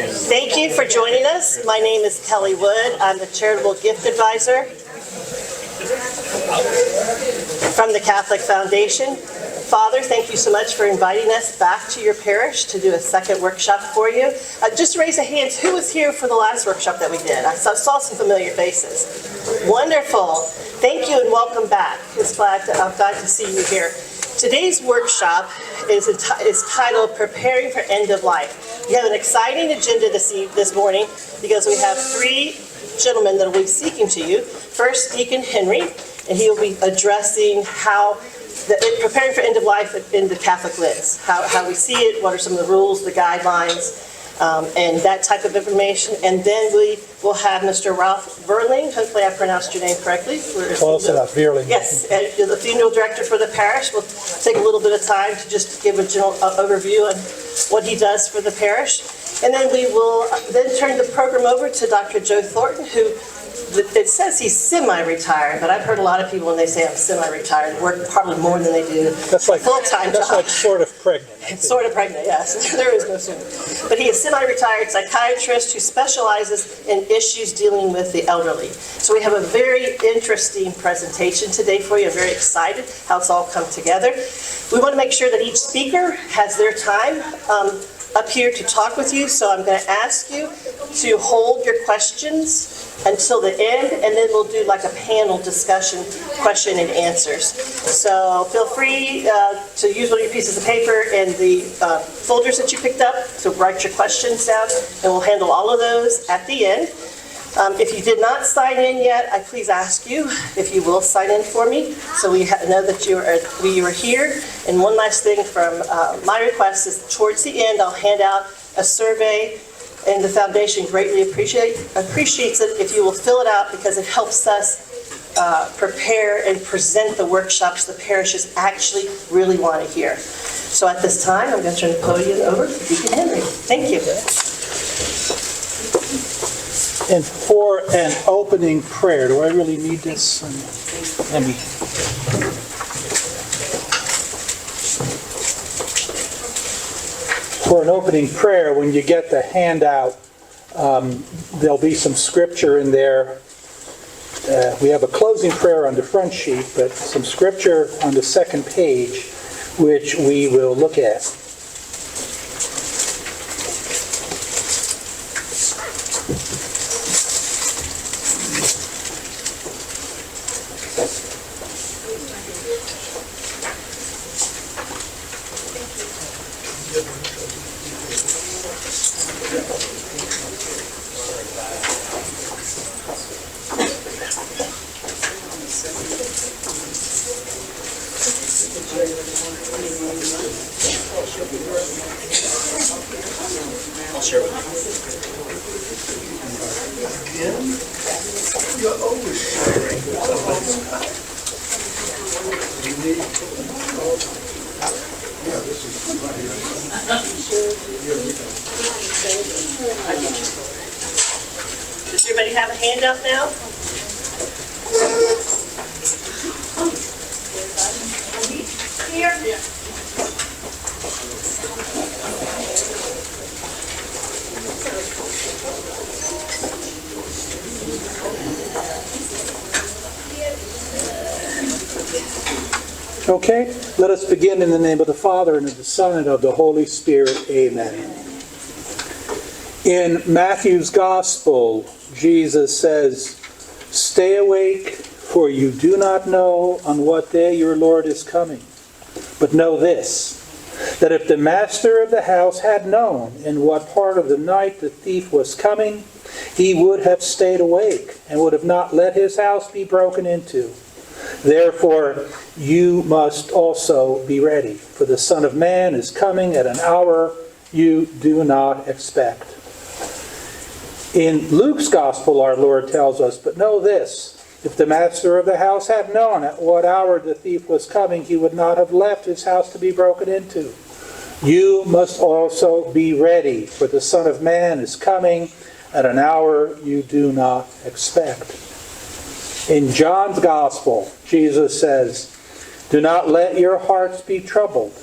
Thank you for joining us. My name is Kelly Wood. I'm the Charitable Gift Advisor from the Catholic Foundation. Father, thank you so much for inviting us back to your parish to do a second workshop for you. Just raise a hand. Who was here for the last workshop that we did? I saw some familiar faces. Wonderful. Thank you and welcome back. I'm glad to see you here. Today's workshop is titled Preparing for End of Life. We have an exciting agenda this morning because we have three gentlemen that will be speaking to you. First, Deacon Henry, and he will be addressing how preparing for end of life in the Catholic lens, how we see it, what are some of the rules, the guidelines, and that type of information. And then we will have Mr. Ralph Verling. Hopefully I pronounced your name correctly. Close enough, Verling. Yes, and you're the funeral director for the parish. We'll take a little bit of time to just give a general overview on what he does for the parish. And then we will then turn the program over to Dr. Joe Thornton, who it says he's semi-retired, but I've heard a lot of people when they say I'm semi-retired work probably more than they do full-time job. That's like sort of pregnant. Sort of pregnant, yes. There is no sooner. But he is semi-retired psychiatrist who specializes in issues dealing with the elderly. So we have a very interesting presentation today for you. I'm very excited how it's all come together. We want to make sure that each speaker has their time up here to talk with you. So I'm going to ask you to hold your questions until the end, and then we'll do like a panel discussion, question and answers. So feel free to use one of your pieces of paper and the folders that you picked up to write your questions down, and we'll handle all of those at the end. If you did not sign in yet, I please ask you if you will sign in for me so we know that you are here. And one last thing from my request is towards the end, I'll hand out a survey, and the foundation greatly appreciates it if you will fill it out, because it helps us prepare and present the workshops the parishes actually really want to hear. So at this time, I'm going to turn the podium over to Deacon Henry. Thank you. And for an opening prayer, do I really need this? Let me. For an opening prayer, when you get the handout, there'll be some scripture in there. We have a closing prayer on the front sheet, but some scripture on the second page, which we will look at. I'll share with Does everybody have a handout now? Here? Yeah. Okay, let us begin in the name of the Father, and of the Son, and of the Holy Spirit. Amen. In Matthew's Gospel, Jesus says, "Stay awake, for you do not know on what day your Lord is coming. But know this, that if the master of the house had known in what part of the night the thief was coming, he would have stayed awake, and would have not let his house be broken into. Therefore, you must also be ready, for the Son of Man is coming at an hour you do not expect." In Luke's Gospel, our Lord tells us, "But know this, if the master of the house had known at what hour the thief was coming, he would not have left his house to be broken into. You must also be ready, for the Son of Man is coming at an hour you do not expect." In John's Gospel, Jesus says, "Do not let your hearts be troubled.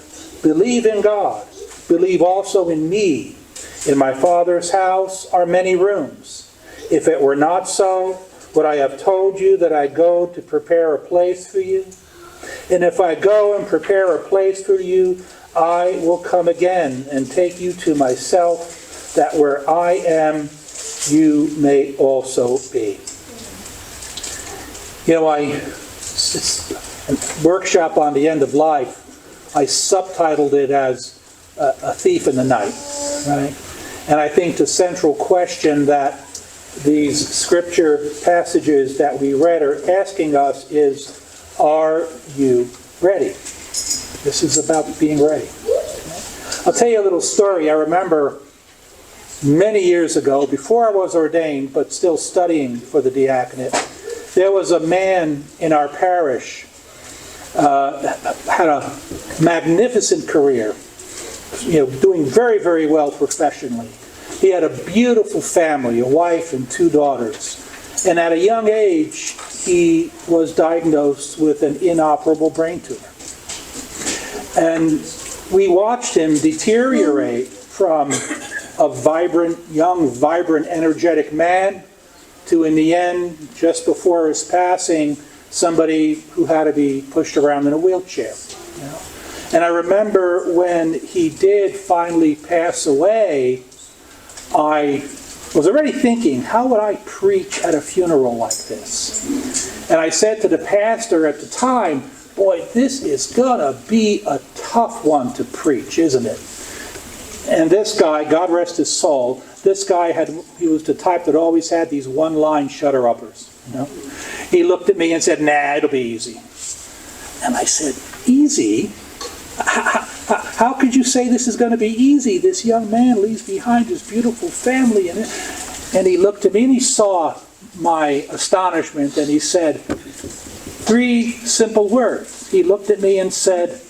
Believe in God. Believe also in me. In my Father's house are many rooms. If it were not so, would I have told you that I go to prepare a place for you? And if I go and prepare a place for you, I will come again and take you to myself, that where I am, you may also be. You know, it's a workshop on the end of life, I subtitled it as a thief in the night, right? And I think the central question that these scripture passages that we read are asking us is, are you ready? This is about being ready. I'll tell you a little story. I remember many years ago, before I was ordained, but still studying for the diaconate, there was a man in our parish, had a magnificent career, doing very, very well professionally. He had a beautiful family, a wife and 2 daughters. And at a young age, he was diagnosed with an inoperable brain tumor. And we watched him deteriorate from a vibrant, young, vibrant, energetic man to, in the end, just before his passing, somebody who had to be pushed around in a wheelchair. And I remember when he did finally pass away, I was already thinking, how would I preach at a funeral like this? And I said to the pastor at the time, boy, this is going to be a tough one to preach, isn't it? And this guy, God rest his soul, this guy he was the type that always had these one-line shutter-uppers. He looked at me and said, nah, it'll be easy. And I said, easy? How could you say this is going to be easy? This young man leaves behind his beautiful family. And he looked at me and he saw my astonishment and he said 3 simple words. He looked at me and said,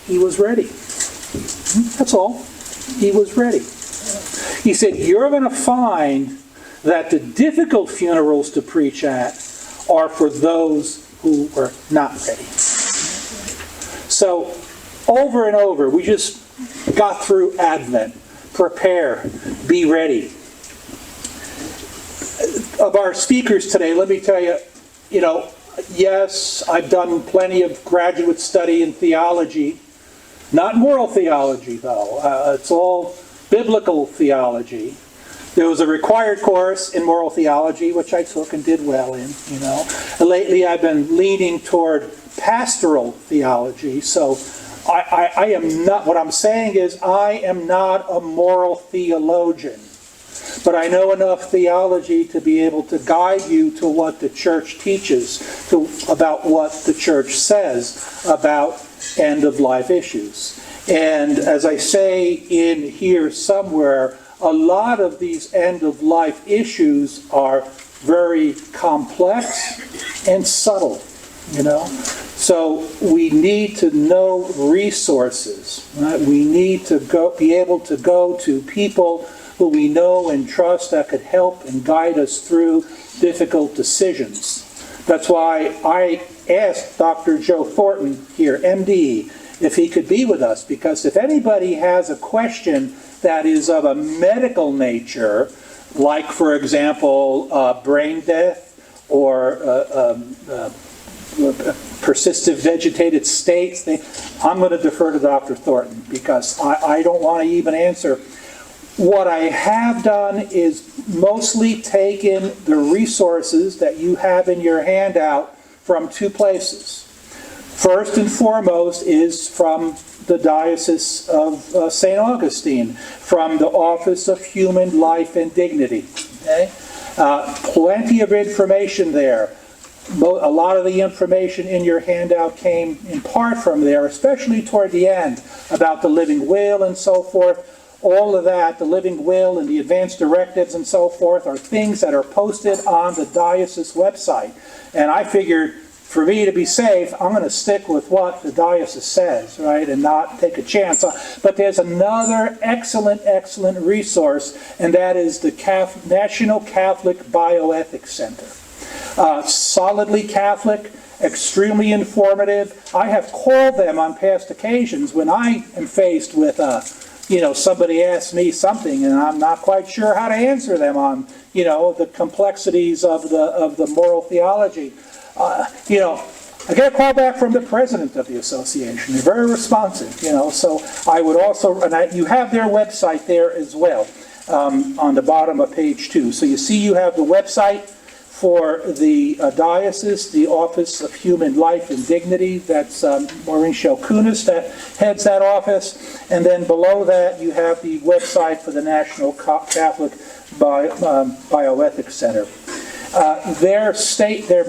he was ready. That's all. He was ready. He said, you're going to find that the difficult funerals to preach at are for those who were not ready. So, over and over, we just got through Advent. Prepare. Be ready. Of our speakers today, let me tell you, yes, I've done plenty of graduate study in theology. Not moral theology, though. It's all biblical theology. There was a required course in moral theology, which I took and did well in, And lately I've been leaning toward pastoral theology, so I am not, what I'm saying is I am not a moral theologian, but I know enough theology to be able to guide you to what the church teaches, about what the church says about end-of-life issues. And as I say in here somewhere, a lot of these end-of-life issues are very complex and subtle, So we need to know resources. Right? We need to be able to go to people who we know and trust that could help and guide us through difficult decisions. That's why I asked Dr. Joe Thornton here, MD, if he could be with us, because if anybody has a question that is of a medical nature, like, for example, brain death or persistent vegetated states, I'm going to defer to Dr. Thornton because I don't want to even answer. What I have done is mostly taken the resources that you have in your handout from 2 places. First and foremost is from the Diocese of St. Augustine, from the Office of Human Life and Dignity. Okay? Plenty of information there. A lot of the information in your handout came in part from there, especially toward the end, about the living will and so forth. All of that, the living will and the advanced directives and so forth, are things that are posted on the diocese website. And I figured, for me to be safe, I'm going to stick with what the diocese says, right, and not take a chance. But there's another excellent resource, and that is the National Catholic Bioethics Center. Solidly Catholic, extremely informative. I have called them on past occasions when I am faced with somebody asks me something and I'm not quite sure how to answer them on, the complexities of the moral theology. I get a call back from the president of the association. They're very responsive, So I would also, you have their website there as well, on the bottom of page 2. So you see you have the website for the diocese, the Office of Human Life and Dignity. That's Maureen Shelkunis that heads that office. And then below that, you have the website for the National Catholic Bioethics Center. Their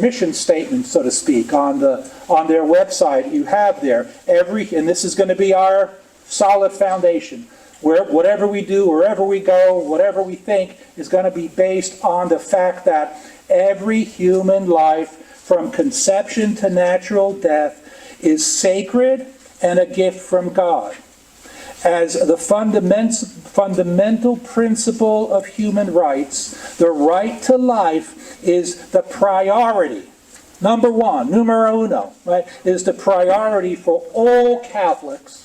mission statement, so to speak, on their website, you have there and this is going to be our solid foundation. Whatever we do, wherever we go, whatever we think is going to be based on the fact that every human life, from conception to natural death, is sacred and a gift from God. As the fundamental principle of human rights, the right to life is the priority. Number one, numero uno, right, is the priority for all Catholics,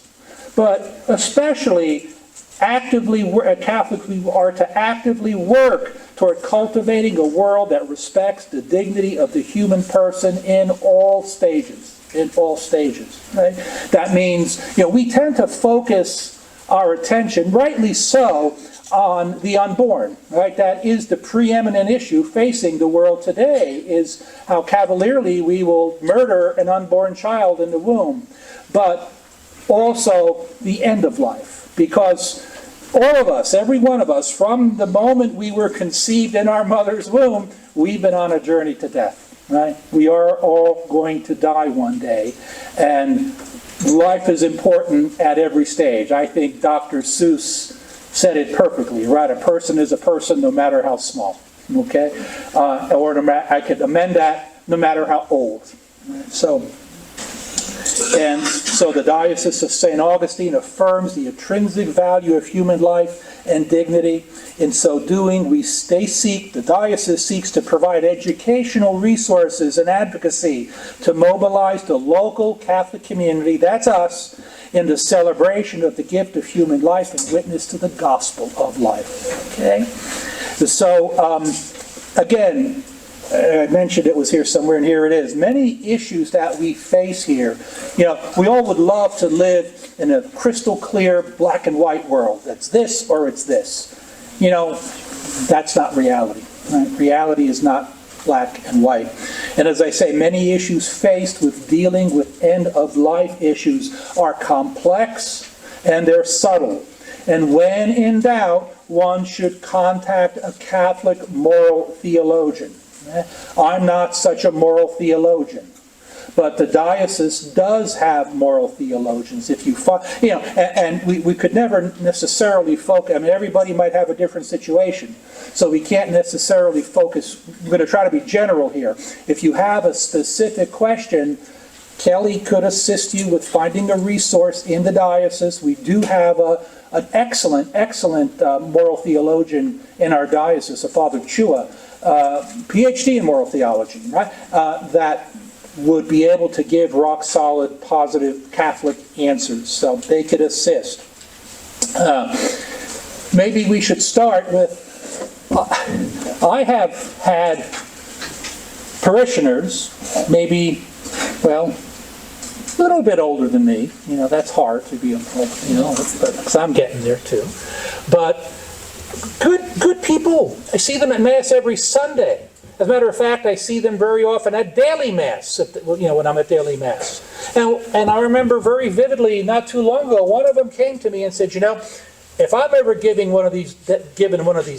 but especially Catholics, we are to actively work toward cultivating a world that respects the dignity of the human person in all stages. Right? That means, we tend to focus our attention, rightly so, on the unborn, right? That is the preeminent issue facing the world today, is how cavalierly we will murder an unborn child in the womb. But also the end of life, because all of us, every one of us, from the moment we were conceived in our mother's womb, we've been on a journey to death, right? We are all going to die one day, and life is important at every stage. I think Dr. Seuss said it perfectly, right? A person is a person no matter how small, okay? I could amend that, no matter how old. So the Diocese of St. Augustine affirms the intrinsic value of human life and dignity. In so doing, the Diocese seeks to provide educational resources and advocacy to mobilize the local Catholic community, that's us, in the celebration of the gift of human life and witness to the gospel of life. Okay? So, again, I mentioned it was here somewhere, and here it is. Many issues that we face here. We all would love to live in a crystal clear black and white world. That's this or it's this. That's not reality. Right? Reality is not black and white. And as I say, many issues faced with dealing with end-of-life issues are complex and they're subtle. And when in doubt, one should contact a Catholic moral theologian. I'm not such a moral theologian, but the diocese does have moral theologians. And we could never necessarily focus. Everybody might have a different situation, so we can't necessarily focus. We're going to try to be general here. If you have a specific question, Kelly could assist you with finding a resource in the diocese. We do have an excellent moral theologian in our diocese, a Father Chua. PhD in moral theology, right? That would be able to give rock-solid, positive Catholic answers, so they could assist. Maybe we should start with, I have had parishioners, maybe, a little bit older than me. That's hard to be, because I'm getting there too. But good people. I see them at Mass every Sunday. As a matter of fact, I see them very often at daily Mass, when I'm at daily Mass. And I remember very vividly, not too long ago, one of them came to me and said, if I'm ever given one of these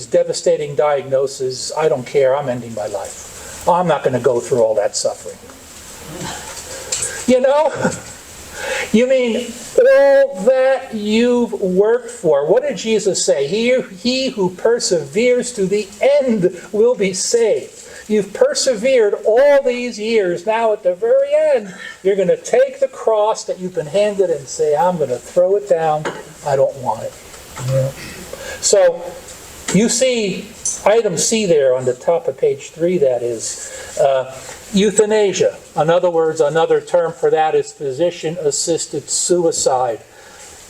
devastating diagnoses, I don't care, I'm ending my life. I'm not going to go through all that suffering. You mean all that you've worked for. What did Jesus say? He who perseveres to the end will be saved. You've persevered all these years. Now at the very end, you're going to take the cross that you've been handed and say, I'm going to throw it down. I don't want it. So you see item C there on the top of page 3, that is euthanasia. In other words, another term for that is physician-assisted suicide.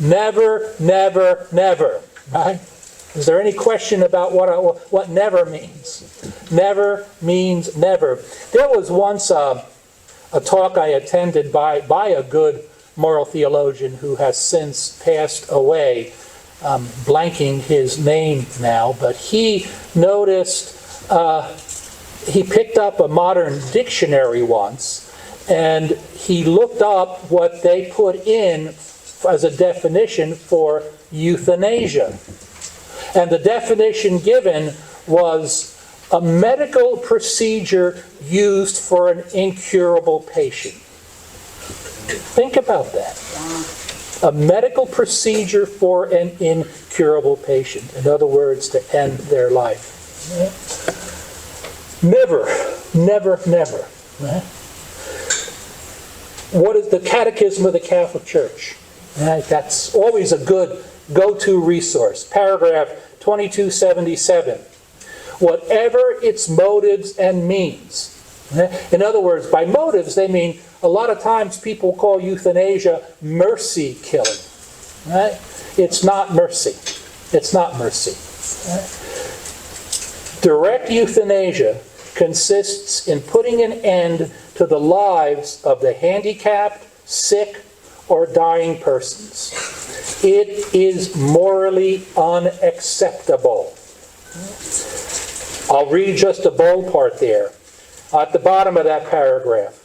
Never, never, never. Right? Is there any question about what never means? Never means never. There was once a talk I attended by a good moral theologian who has since passed away, blanking his name now, but he noticed, he picked up a modern dictionary once, and he looked up what they put in as a definition for euthanasia. And the definition given was a medical procedure used for an incurable patient. Think about that. A medical procedure for an incurable patient. In other words, to end their life. Never, never, never. What is the Catechism of the Catholic Church? That's always a good go-to resource. Paragraph 2277. Whatever its motives and means. In other words, by motives, they mean a lot of times people call euthanasia mercy killing. Right? It's not mercy. It's not mercy. Right? Direct euthanasia consists in putting an end to the lives of the handicapped, sick, or dying persons. It is morally unacceptable. I'll read just a bold part there. At the bottom of that paragraph.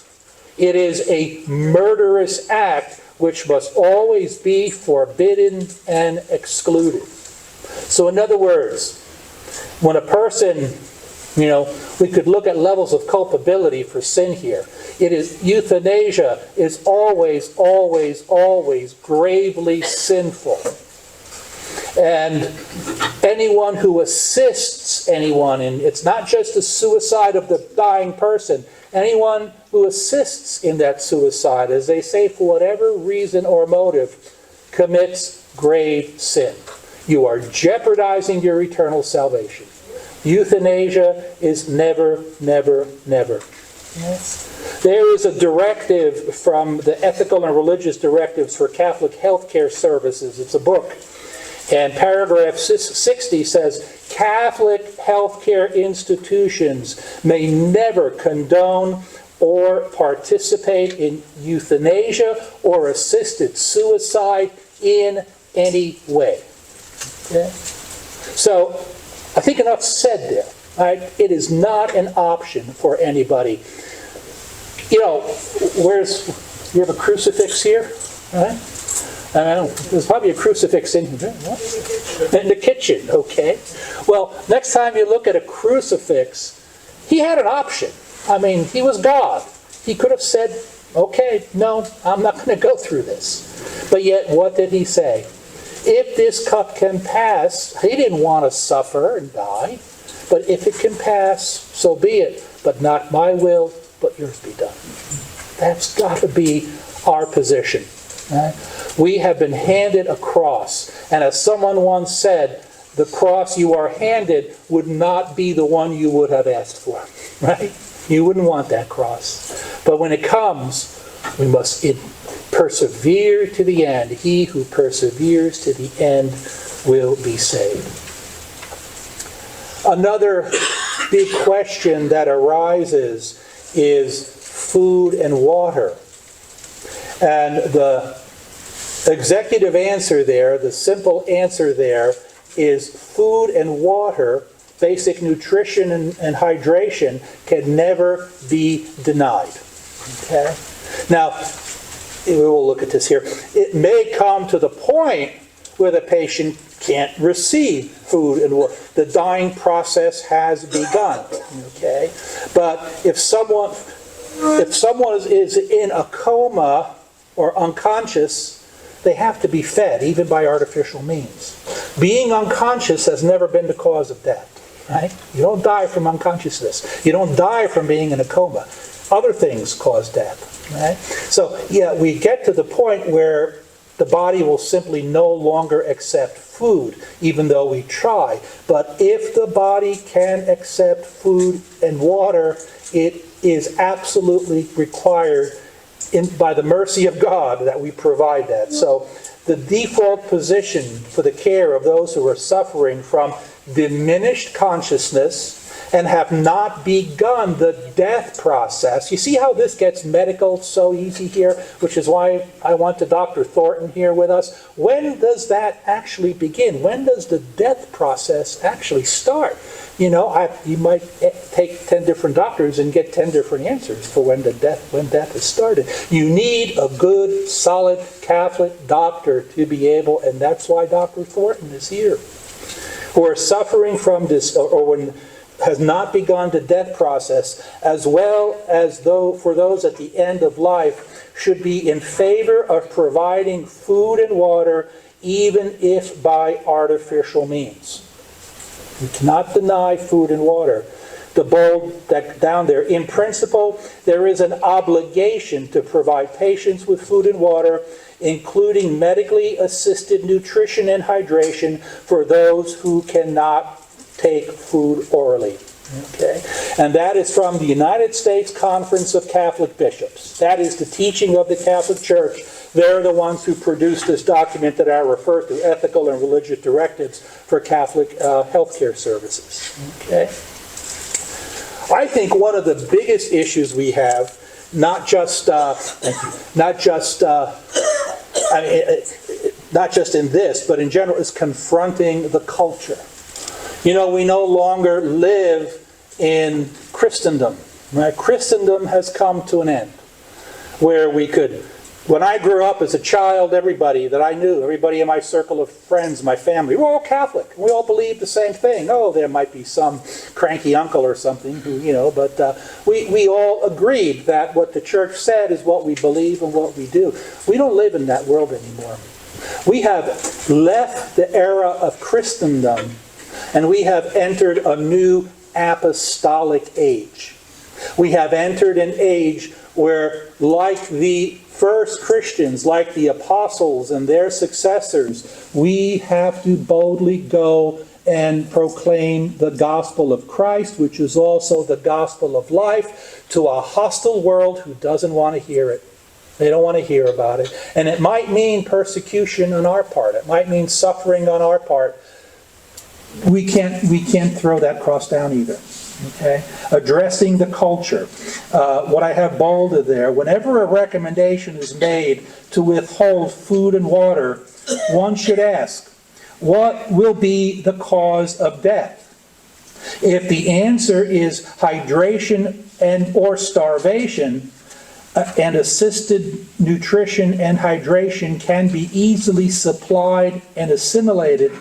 It is a murderous act which must always be forbidden and excluded. So in other words, when a person, we could look at levels of culpability for sin here. Euthanasia is always, always, always gravely sinful. And anyone who assists anyone, and it's not just the suicide of the dying person, anyone who assists in that suicide, as they say, for whatever reason or motive, commits grave sin. You are jeopardizing your eternal salvation. Euthanasia is never, never, never. Yes. There is a directive from the Ethical and Religious Directives for Catholic Healthcare Services. It's a book. And paragraph 60 says, Catholic healthcare institutions may never condone or participate in euthanasia or assisted suicide in any way. Okay? So, I think enough said there. Right? It is not an option for anybody. You have a crucifix here? Right? There's probably a crucifix in here. What? In the kitchen, okay. Well, next time you look at a crucifix, he had an option. He was God. He could have said, okay, no, I'm not going to go through this. But yet, what did he say? If this cup can pass, he didn't want to suffer and die, but if it can pass, so be it. But not my will, but yours be done. That's got to be our position. Right? We have been handed a cross. And as someone once said, the cross you are handed would not be the one you would have asked for. Right? You wouldn't want that cross. But when it comes, we must persevere to the end. He who perseveres to the end will be saved. Another big question that arises is food and water. And the executive answer there, the simple answer there, is food and water, basic nutrition and hydration, can never be denied. Okay? Now, we will look at this here. It may come to the point where the patient can't receive food and water. The dying process has begun. Okay? But if someone is in a coma or unconscious, they have to be fed, even by artificial means. Being unconscious has never been the cause of death. Right? You don't die from unconsciousness. You don't die from being in a coma. Other things cause death. Right? So, we get to the point where the body will simply no longer accept food, even though we try. But if the body can accept food and water, it is absolutely required by the mercy of God that we provide that. So the default position for the care of those who are suffering from diminished consciousness and have not begun the death process. You see how this gets medical so easy here, which is why I want Dr. Thornton here with us. When does that actually begin? When does the death process actually start? You know, you might take 10 different doctors and get 10 different answers for when death has started. You need a good, solid Catholic doctor to be able, and that's why Dr. Thornton is here, who are suffering from this, or when has not begun the death process, as well as though for those at the end of life, should be in favor of providing food and water, even if by artificial means. We cannot deny food and water. The bold that down there, in principle, there is an obligation to provide patients with food and water, including medically assisted nutrition and hydration for those who cannot take food orally. Okay? And that is from the United States Conference of Catholic Bishops. That is the teaching of the Catholic Church. They're the ones who produced this document that I refer to, Ethical and Religious Directives for Catholic Healthcare Services. Okay? I think one of the biggest issues we have, not just in this, but in general, is confronting the culture. You know, we no longer live in Christendom. Right? Christendom has come to an end. Where we could, when I grew up as a child, everybody that I knew, everybody in my circle of friends, my family, we're all Catholic. We all believe the same thing. Oh, there might be some cranky uncle or something, who, you know, but we all agreed that what the church said is what we believe and what we do. We don't live in that world anymore. We have left the era of Christendom, and we have entered a new apostolic age. We have entered an age where, like the first Christians, like the apostles and their successors, we have to boldly go and proclaim the gospel of Christ, which is also the gospel of life, to a hostile world who doesn't want to hear it. They don't want to hear about it. And it might mean persecution on our part. It might mean suffering on our part. We can't throw that cross down either. Okay? Addressing the culture. What I have bolded there, whenever a recommendation is made to withhold food and water, one should ask, what will be the cause of death? If the answer is hydration and or starvation, and assisted nutrition and hydration can be easily supplied and assimilated,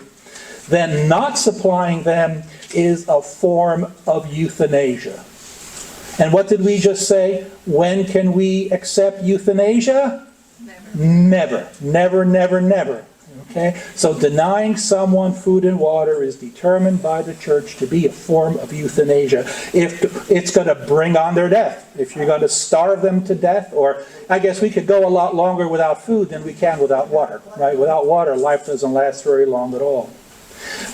then not supplying them is a form of euthanasia. And what did we just say? When can we accept euthanasia? Never. Never, never, never. Okay? So denying someone food and water is determined by the church to be a form of euthanasia. If it's going to bring on their death. If you're going to starve them to death, or I guess we could go a lot longer without food than we can without water. Right? Without water, life doesn't last very long at all.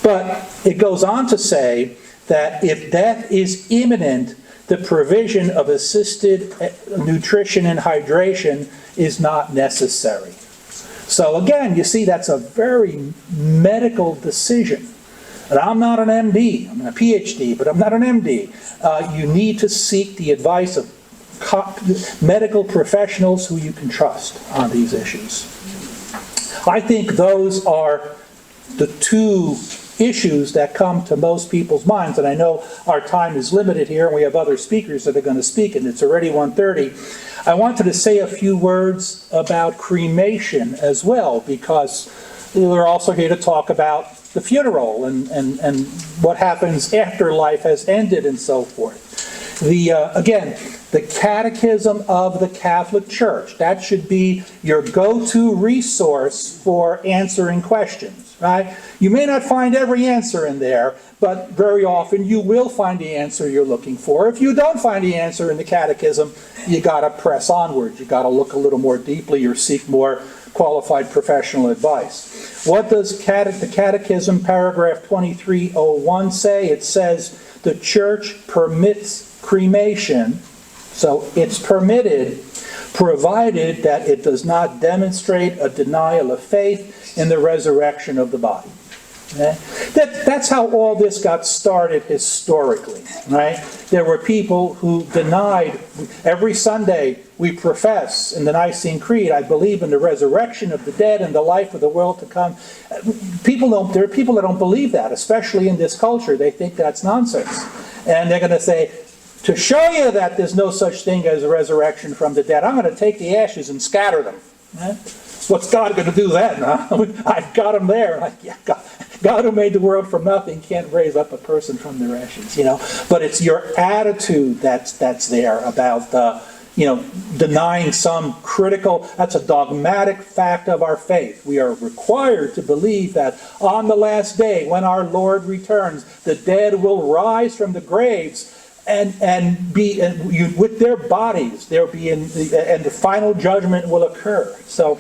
But it goes on to say that if death is imminent, the provision of assisted nutrition and hydration is not necessary. So again, you see, that's a very medical decision. And I'm not an MD, I'm a PhD, but I'm not an MD. You need to seek the advice of medical professionals who you can trust on these issues. I think those are the two issues that come to most people's minds, and I know our time is limited here, and we have other speakers that are going to speak, and it's already 1:30. I wanted to say a few words about cremation as well, because we're also here to talk about the funeral and what happens after life has ended and so forth. Again, the Catechism of the Catholic Church, that should be your go-to resource for answering questions, right? You may not find every answer in there, but very often you will find the answer you're looking for. If you don't find the answer in the Catechism, you got to press onward. You got to look a little more deeply or seek more qualified professional advice. What does the Catechism, paragraph 2301 say? It says the Church permits cremation, so it's permitted provided that it does not demonstrate a denial of faith in the resurrection of the body. Okay? That's how all this got started historically, right? There were people who denied. Every Sunday we profess in the Nicene Creed, I believe in the resurrection of the dead and the life of the world to come. There are people that don't believe that, especially in this culture. They think that's nonsense. And they're going to say, to show you that there's no such thing as a resurrection from the dead, I'm going to take the ashes and scatter them. Right? What's God going to do then? Huh? I've got him there. Like, yeah, God who made the world from nothing can't raise up a person from their ashes, But it's your attitude that's there about, denying some critical, that's a dogmatic fact of our faith. We are required to believe that on the last day, when our Lord returns, the dead will rise from the graves and be with their bodies. They'll be and the final judgment will occur. So.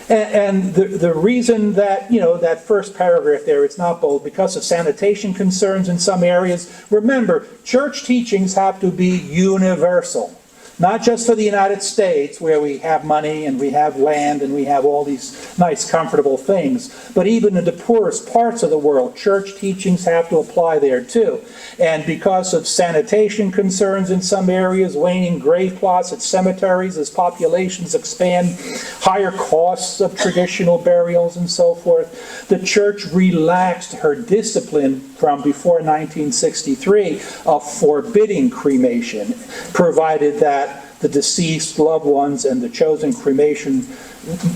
And the reason that, that first paragraph there, it's not bold, because of sanitation concerns in some areas. Remember, church teachings have to be universal. Not just for the United States, where we have money and we have land and we have all these nice, comfortable things, but even in the poorest parts of the world, church teachings have to apply there too. And because of sanitation concerns in some areas, waning grave plots at cemeteries as populations expand, higher costs of traditional burials and so forth, the church relaxed her discipline from before 1963 of forbidding cremation, provided that the deceased loved ones and the chosen cremation,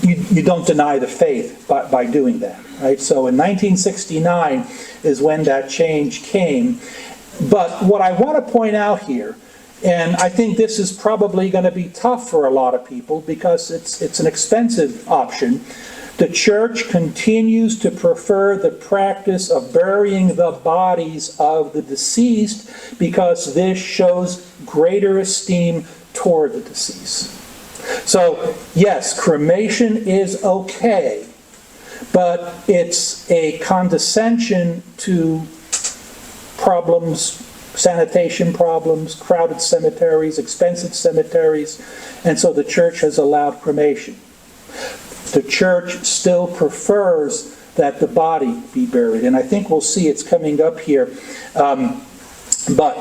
you don't deny the faith by doing that, right? So in 1969 is when that change came. But what I want to point out here, and I think this is probably going to be tough for a lot of people because it's an expensive option, the church continues to prefer the practice of burying the bodies of the deceased because this shows greater esteem toward the deceased. So, yes, cremation is okay, but it's a condescension to problems, sanitation problems, crowded cemeteries, expensive cemeteries, and so the church has allowed cremation. The church still prefers that the body be buried, and I think we'll see it's coming up here. But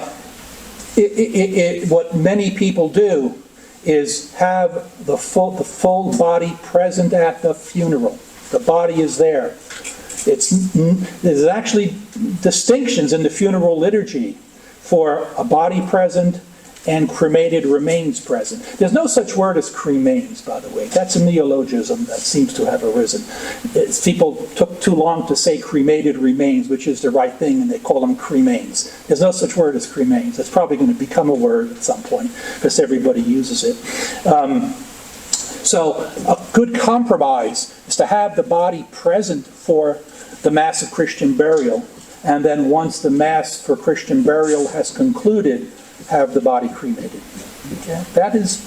what many people do is have the full body present at the funeral. The body is there. There's actually distinctions in the funeral liturgy for a body present and cremated remains present. There's no such word as cremains, by the way. That's a neologism that seems to have arisen. People took too long to say cremated remains, which is the right thing, and they call them cremains. There's no such word as cremains. It's probably going to become a word at some point, because everybody uses it. So a good compromise is to have the body present for the Mass of Christian burial, and then once the Mass for Christian burial has concluded, have the body cremated. Okay? That is,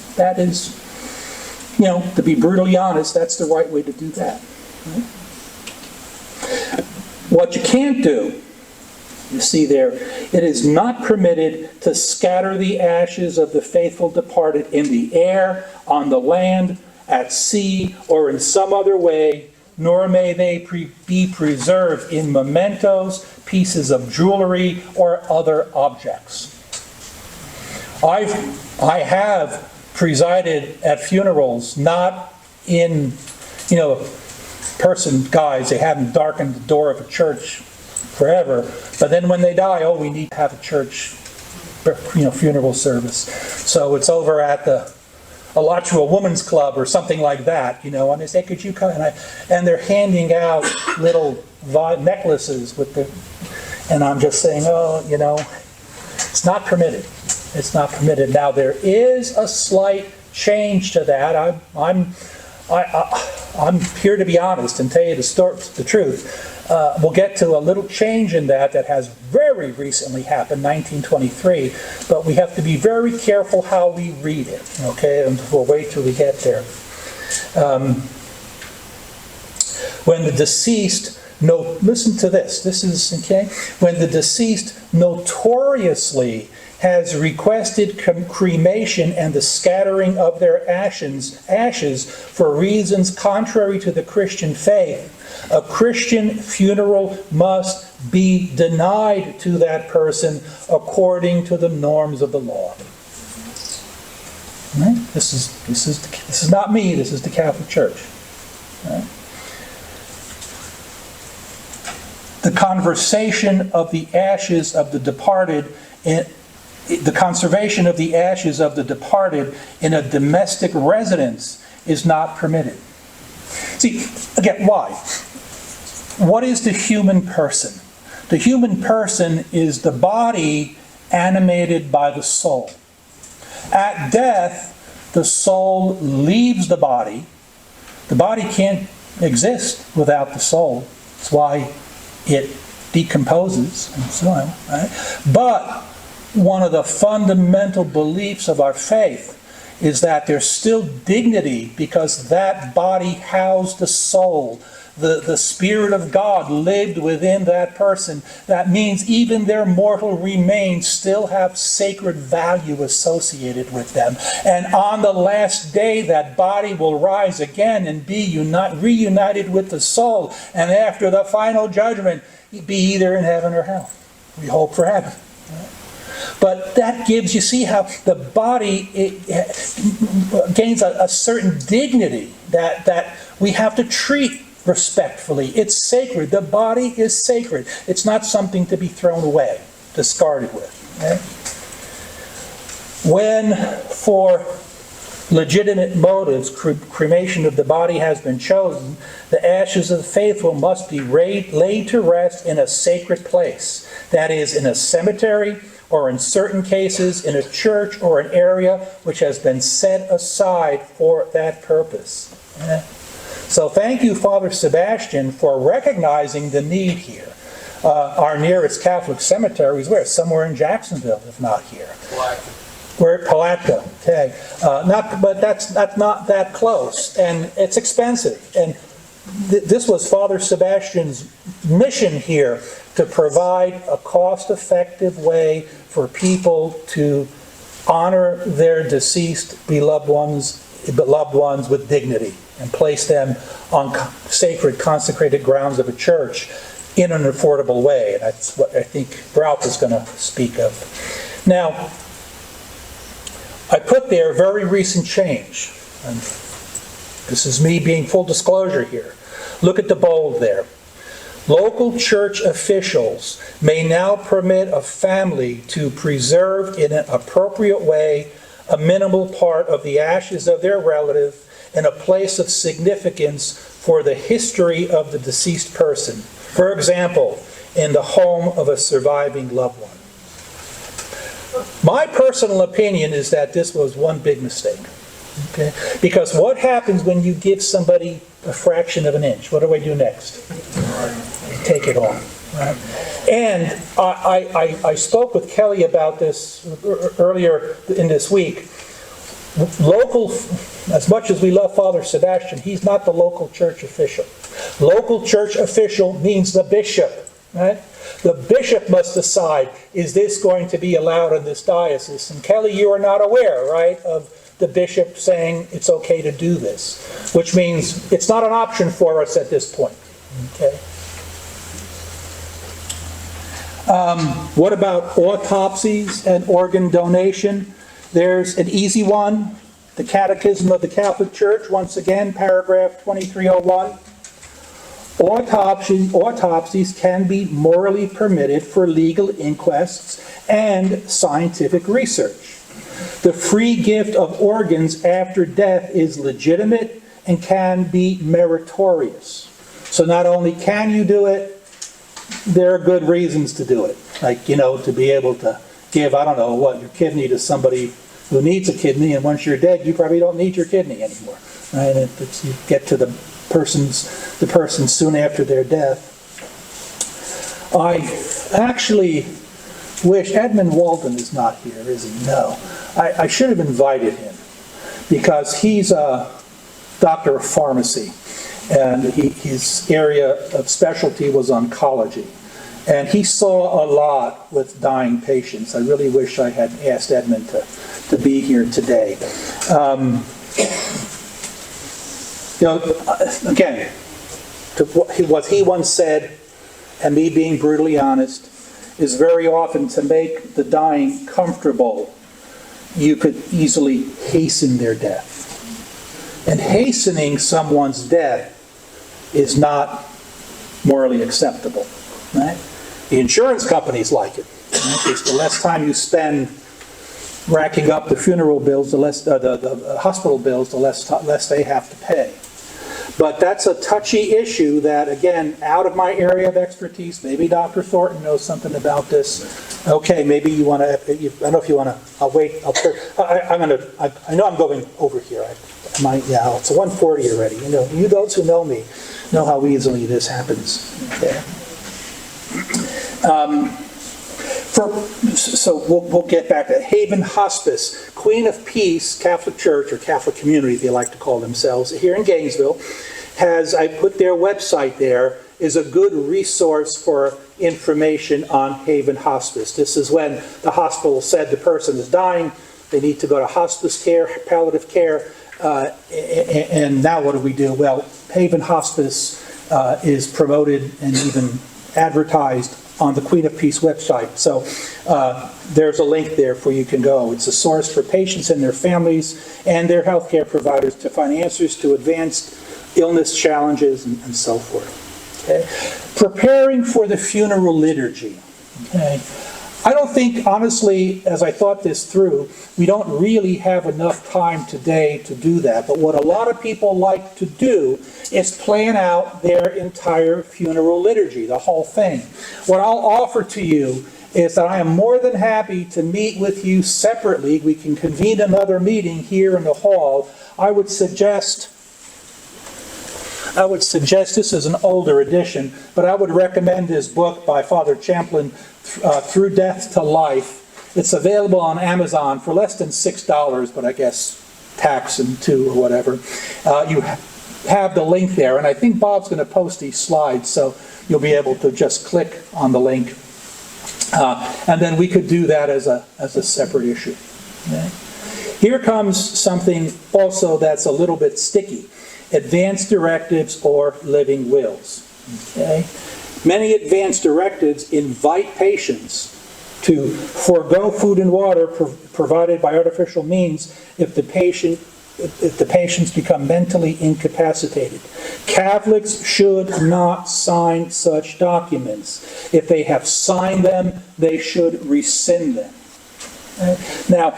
to be brutally honest, that's the right way to do that. Right? What you can't do, you see there, it is not permitted to scatter the ashes of the faithful departed in the air, on the land, at sea, or in some other way, nor may they be preserved in mementos, pieces of jewelry, or other objects. I have presided at funerals, not in, guys, they haven't darkened the door of a church forever, but then when they die, we need to have a church, funeral service. So it's over at the Alachua Women's Club or something like that, and they say, could you come? And they're handing out little necklaces and I'm just saying, it's not permitted. It's not permitted. Now, there is a slight change to that. I'm here to be honest and tell you the truth. We'll get to a little change in that has very recently happened, 1923, but we have to be very careful how we read it, okay? And we'll wait till we get there. When the deceased, listen to this. This is, okay? When the deceased notoriously has requested cremation and the scattering of their ashes for reasons contrary to the Christian faith, a Christian funeral must be denied to that person according to the norms of the law. Right? This is not me. This is the Catholic Church. Right? The conservation of the ashes of the departed in a domestic residence is not permitted. See, again, why? What is the human person? The human person is the body animated by the soul. At death, the soul leaves the body. The body can't exist without the soul. That's why it decomposes and so on. Right? But one of the fundamental beliefs of our faith is that there's still dignity because that body housed the soul. The Spirit of God lived within that person. That means even their mortal remains still have sacred value associated with them. And on the last day, that body will rise again and be reunited with the soul. And after the final judgment, be either in heaven or hell. We hope for heaven. But that gives, you see how the body gains a certain dignity that we have to treat respectfully. It's sacred. The body is sacred. It's not something to be thrown away, discarded with. Okay? When, for legitimate motives, cremation of the body has been chosen, the ashes of the faithful must be laid to rest in a sacred place. That is, in a cemetery, or in certain cases, in a church or an area which has been set aside for that purpose. Okay? So thank you, Father Sebastian, for recognizing the need here. Our nearest Catholic cemetery is where? Somewhere in Jacksonville, if not here. Palatka. We're at Palatka. Okay, but that's not that close, and it's expensive. And this was Father Sebastian's mission here, to provide a cost-effective way for people to honor their deceased beloved ones with dignity, and place them on sacred, consecrated grounds of a church in an affordable way. And that's what I think Ralph is going to speak of. Now, I put there very recent change. And this is me being full disclosure here. Look at the bold there. Local church officials may now permit a family to preserve in an appropriate way a minimal part of the ashes of their relative in a place of significance for the history of the deceased person. For example, in the home of a surviving loved one. My personal opinion is that this was one big mistake. Okay? Because what happens when you give somebody a fraction of an inch? What do I do next? Take it on. Right? And I spoke with Kelly about this earlier in this week. Local, as much as we love Father Sebastian, he's not the local church official. Local church official means the bishop. Right? The bishop must decide, is this going to be allowed in this diocese? And Kelly, you are not aware, right, of the bishop saying it's okay to do this, which means it's not an option for us at this point. Okay. What about autopsies and organ donation? There's an easy one. The Catechism of the Catholic Church, once again, paragraph 2301. Autopsies can be morally permitted for legal inquests and scientific research. The free gift of organs after death is legitimate and can be meritorious. So not only can you do it, there are good reasons to do it. Like, to be able to give, your kidney to somebody who needs a kidney, and once you're dead, you probably don't need your kidney anymore. Right? You get to the person soon after their death. I actually wish Edmund Walden is not here, is he? No. I should have invited him, because he's a doctor of pharmacy, and his area of specialty was oncology. And he saw a lot with dying patients. I really wish I had asked Edmund to be here today. Again, to what he once said, and me being brutally honest, is very often to make the dying comfortable, you could easily hasten their death. And hastening someone's death is not morally acceptable. Right? The insurance companies like it. Right? Because the less time you spend racking up the funeral bills, the less the hospital bills, the less they have to pay. But that's a touchy issue that, again, out of my area of expertise. Maybe Dr. Thornton knows something about this. Okay, maybe you want to. I don't know if you want to. I'll wait. I know I'm going over here. It's 1:40 already. You those who know me know how easily this happens. Okay. So we'll get back to Haven Hospice, Queen of Peace Catholic Church, or Catholic Community, they like to call themselves, here in Gainesville, I put their website there, is a good resource for information on Haven Hospice. This is when the hospital said the person is dying, they need to go to hospice care, palliative care, and now what do? Well, Haven Hospice is promoted and even advertised on the Queen of Peace website. So there's a link there for you can go. It's a source for patients and their families and their healthcare providers to find answers to advanced illness challenges and so forth. Okay? Preparing for the funeral liturgy. Okay? I don't think, honestly, as I thought this through, we don't really have enough time today to do that. But what a lot of people like to do is plan out their entire funeral liturgy, the whole thing. What I'll offer to you is that I am more than happy to meet with you separately. We can convene another meeting here in the hall. I would suggest this is an older edition, but I would recommend this book by Father Champlin, Through Death to Life. It's available on Amazon for less than $6, but I guess tax and $2 or whatever. You have the link there, and I think Bob's going to post these slides, so you'll be able to just click on the link. And then we could do that as a separate issue. Okay? Here comes something also that's a little bit sticky. Advanced directives or living wills. Okay? Many advanced directives invite patients to forego food and water provided by artificial means if the patients become mentally incapacitated. Catholics should not sign such documents. If they have signed them, they should rescind them. Okay? Now,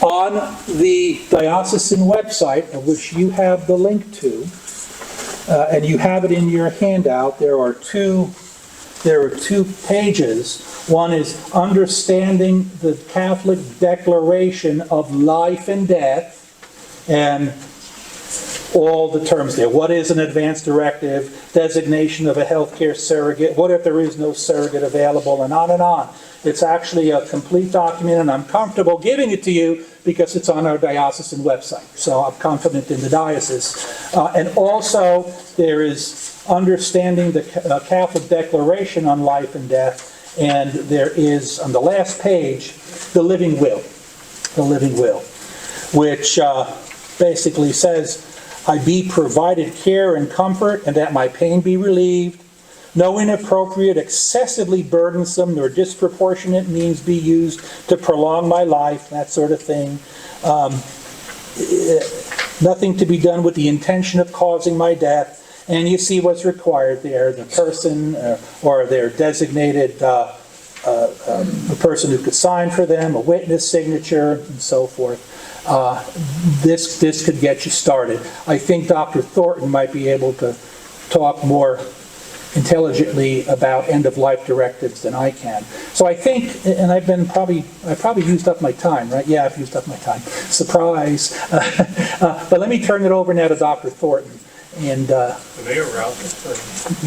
on the diocesan website, of which you have the link to, and you have it in your handout, there are two pages. One is Understanding the Catholic Declaration of Life and Death, and all the terms there. What is an advance directive? Designation of a healthcare surrogate. What if there is no surrogate available? And on and on. It's actually a complete document, and I'm comfortable giving it to you because it's on our diocesan website. So I'm confident in the diocese. And also, there is Understanding the Catholic Declaration on Life and Death, and there is, on the last page, the living will. The living will, which basically says, I be provided care and comfort, and that my pain be relieved. No inappropriate, excessively burdensome, nor disproportionate means be used to prolong my life, that sort of thing. Nothing to be done with the intention of causing my death. And you see what's required there. The person or their designated a person who could sign for them, a witness signature, and so forth. This could get you started. I think Dr. Thornton might be able to talk more intelligently about end-of-life directives than I can. So I think, and I probably used up my time, right? Yeah, I've used up my time. Surprise. But let me turn it over now to Dr. Thornton. And Mayor Ralph.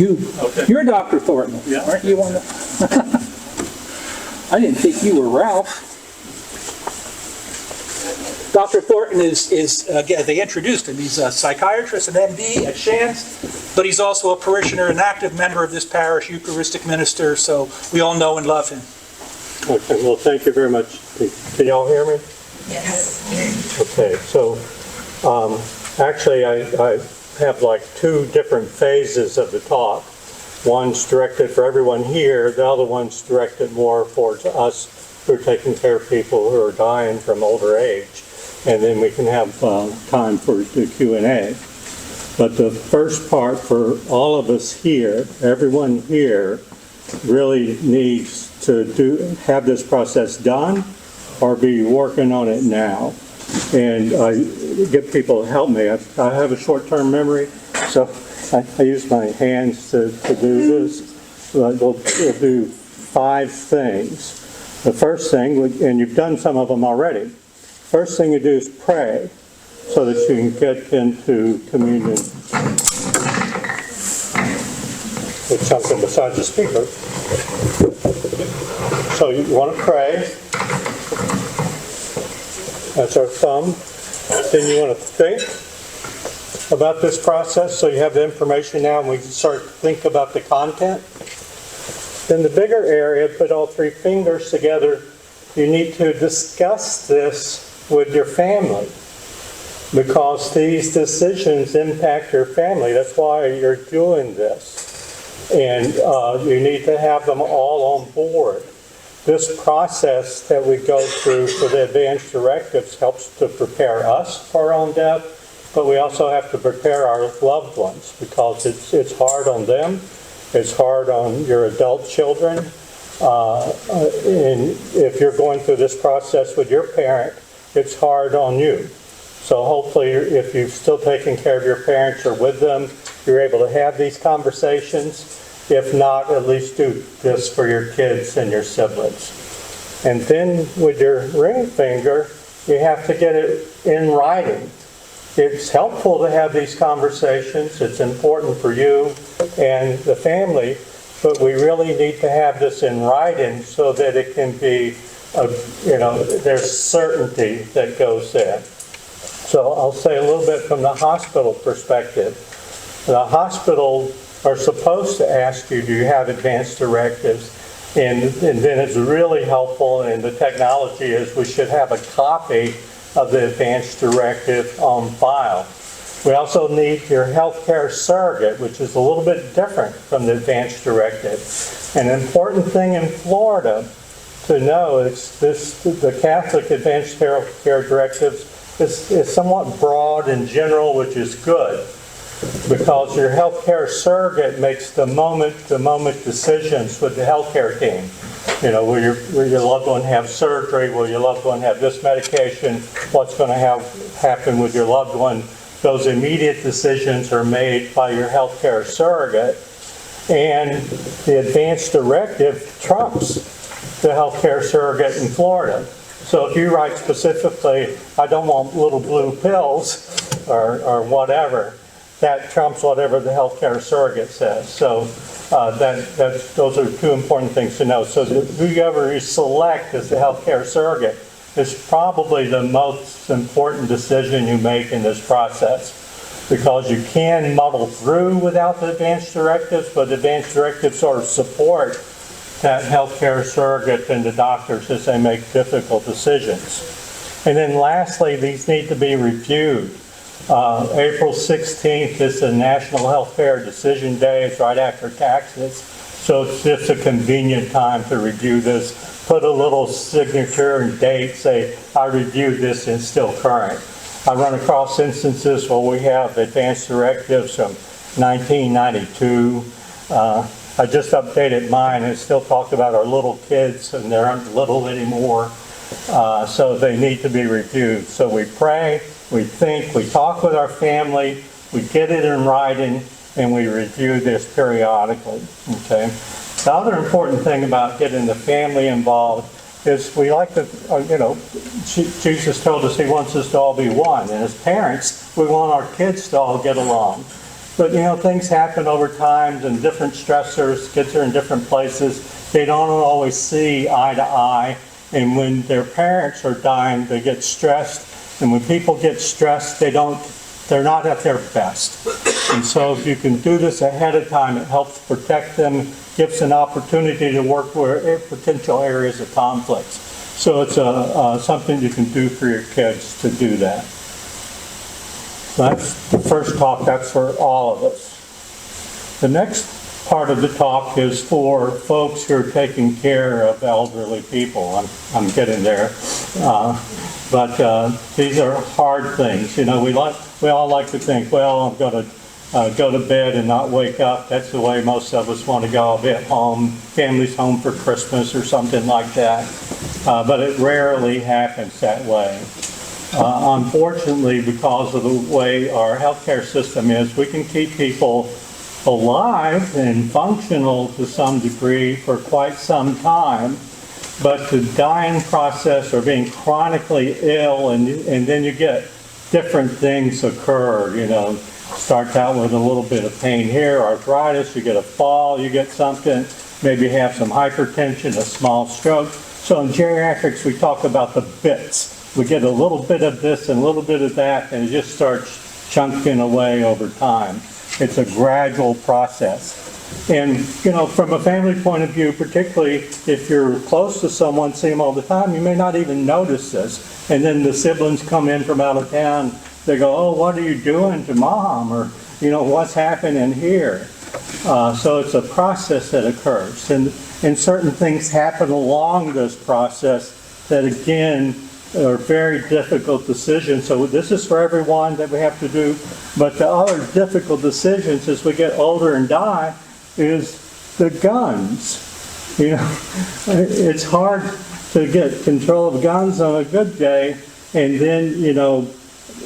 You're Dr. Thornton, Yeah. aren't you? I didn't think you were Ralph. Dr. Thornton is they introduced him. He's a psychiatrist, an MD at Shands. but he's also a parishioner, an active member of this parish, Eucharistic minister, so we all know and love him. Okay, well, thank you very much. Can y'all hear me? Yes. Okay, so actually I have like two different phases of the talk. One's directed for everyone here, the other one's directed more towards us who are taking care of people who are dying from older age. And then we can have time for the Q&A. But the first part for all of us here, everyone here, really needs to have this process done or be working on it now. And I get people to help me. I have a short-term memory, so I use my hands to do this. We'll do 5 things. The first thing, and you've done some of them already, first thing you do is pray so that you can get into communion. With something besides the speaker. So you want to pray. That's our thumb. Then you want to think about this process so you have the information now and we can start to think about the content. Then the bigger area, put all 3 fingers together, you need to discuss this with your family because these decisions impact your family. That's why you're doing this. And you need to have them all on board. This process that we go through for the advanced directives helps to prepare us for our own death, but we also have to prepare our loved ones because it's hard on them. It's hard on your adult children. And if you're going through this process with your parent, it's hard on you. So hopefully if you've still taken care of your parents or with them, you're able to have these conversations. If not, at least do this for your kids and your siblings. And then with your ring finger, you have to get it in writing. It's helpful to have these conversations. It's important for you and the family, but we really need to have this in writing so that it can be, there's certainty that goes there. So I'll say a little bit from the hospital perspective. The hospital are supposed to ask you, do you have advanced directives? And then it's really helpful, and the technology is we should have a copy of the advanced directive on file. We also need your healthcare surrogate, which is a little bit different from the advanced directive. An important thing in Florida to know is the Catholic advanced care directives is somewhat broad and general, which is good. Because your healthcare surrogate makes the moment-to-moment decisions with the healthcare team. Will your loved one have surgery? Will your loved one have this medication? What's going to happen with your loved one? Those immediate decisions are made by your healthcare surrogate. And the advanced directive trumps the healthcare surrogate in Florida. So if you write specifically, I don't want little blue pills or whatever, that trumps whatever the healthcare surrogate says. So those are 2 important things to know. So whoever you select as the healthcare surrogate is probably the most important decision you make in this process, because you can muddle through without the advanced directives, but the advanced directives sort of support that healthcare surrogate and the doctors as they make difficult decisions. And then lastly, these need to be reviewed. April 16th is the National Health Care Decision Day. It's right after taxes. So it's just a convenient time to review this. Put a little signature and date, say, I reviewed this and it's still current. I run across instances where we have advanced directives from 1992. I just updated mine and still talk about our little kids, and they aren't little anymore. So they need to be reviewed. So we pray, we think, we talk with our family, we get it in writing, and we review this periodically. Okay. The other important thing about getting the family involved is we like to, Jesus told us he wants us to all be one. And as parents, we want our kids to all get along. But, things happen over time and different stressors, kids are in different places. They don't always see eye to eye. And when their parents are dying, they get stressed. And when people get stressed, they don't they're not at their best. And so if you can do this ahead of time, it helps protect them, gives an opportunity to work where potential areas of conflict. So it's something you can do for your kids to do that. So that's the first talk, that's for all of us. The next part of the talk is for folks who are taking care of elderly people. I'm getting there. But these are hard things. You know, we all like to think, well, I'm going to go to bed and not wake up. That's the way most of us want to go. I'll be at home, family's home for Christmas or something like that. But it rarely happens that way. Unfortunately, because of the way our healthcare system is, we can keep people alive and functional to some degree for quite some time, but the dying process or being chronically ill, and then you get different things occur, you know, starts out with a little bit of pain here, arthritis, you get a fall, you get something, maybe you have some hypertension, a small stroke. So in geriatrics, we talk about the bits. We get a little bit of this and a little bit of that, and it just starts chunking away over time. It's a gradual process. And, you know, from a family point of view, particularly if you're close to someone, see them all the time, you may not even notice this. And then the siblings come in from out of town, they go, oh, what are you doing to mom? Or, you know, what's happening here? So it's a process that occurs. And certain things happen along this process that, again, are very difficult decisions. So this is for everyone that we have to do. But the other difficult decisions as we get older and die is the guns. You know, it's hard to get control of guns on a good day. And then, you know,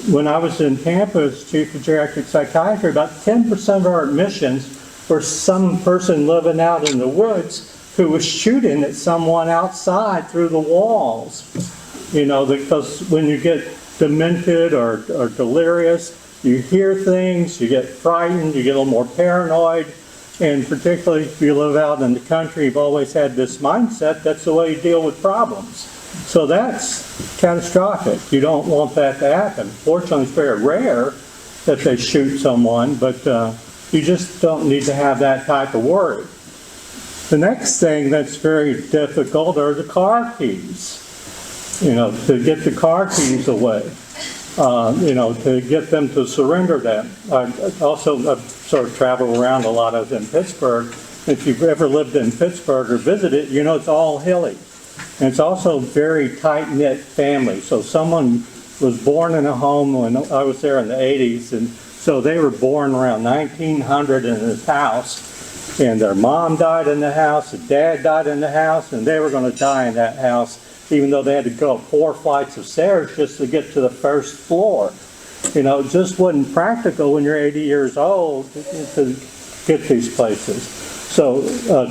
when I was in Tampa as chief of geriatric psychiatry, about 10% of our admissions were some person living out in the woods who was shooting at someone outside through the walls. You know, because when you get demented or delirious, you hear things, you get frightened, you get a little more paranoid, and particularly if you live out in the country, you've always had this mindset, that's the way you deal with problems. So that's catastrophic. You don't want that to happen. Fortunately, it's very rare that they shoot someone, but you just don't need to have that type of worry. The next thing that's very difficult are the car keys. You know, to get the car keys away, you know, to get them to surrender them. I've sort of traveled around a lot. I was in Pittsburgh. If you've ever lived in Pittsburgh or visited, you know it's all hilly. And it's also very tight-knit family. So someone was born in a home when I was there in the 80s, and so they were born around 1900 in this house, and their mom died in the house, their dad died in the house, and they were going to die in that house, even though they had to go up 4 flights of stairs just to get to the first floor. You know, it just wasn't practical when you're 80 years old to get these places. So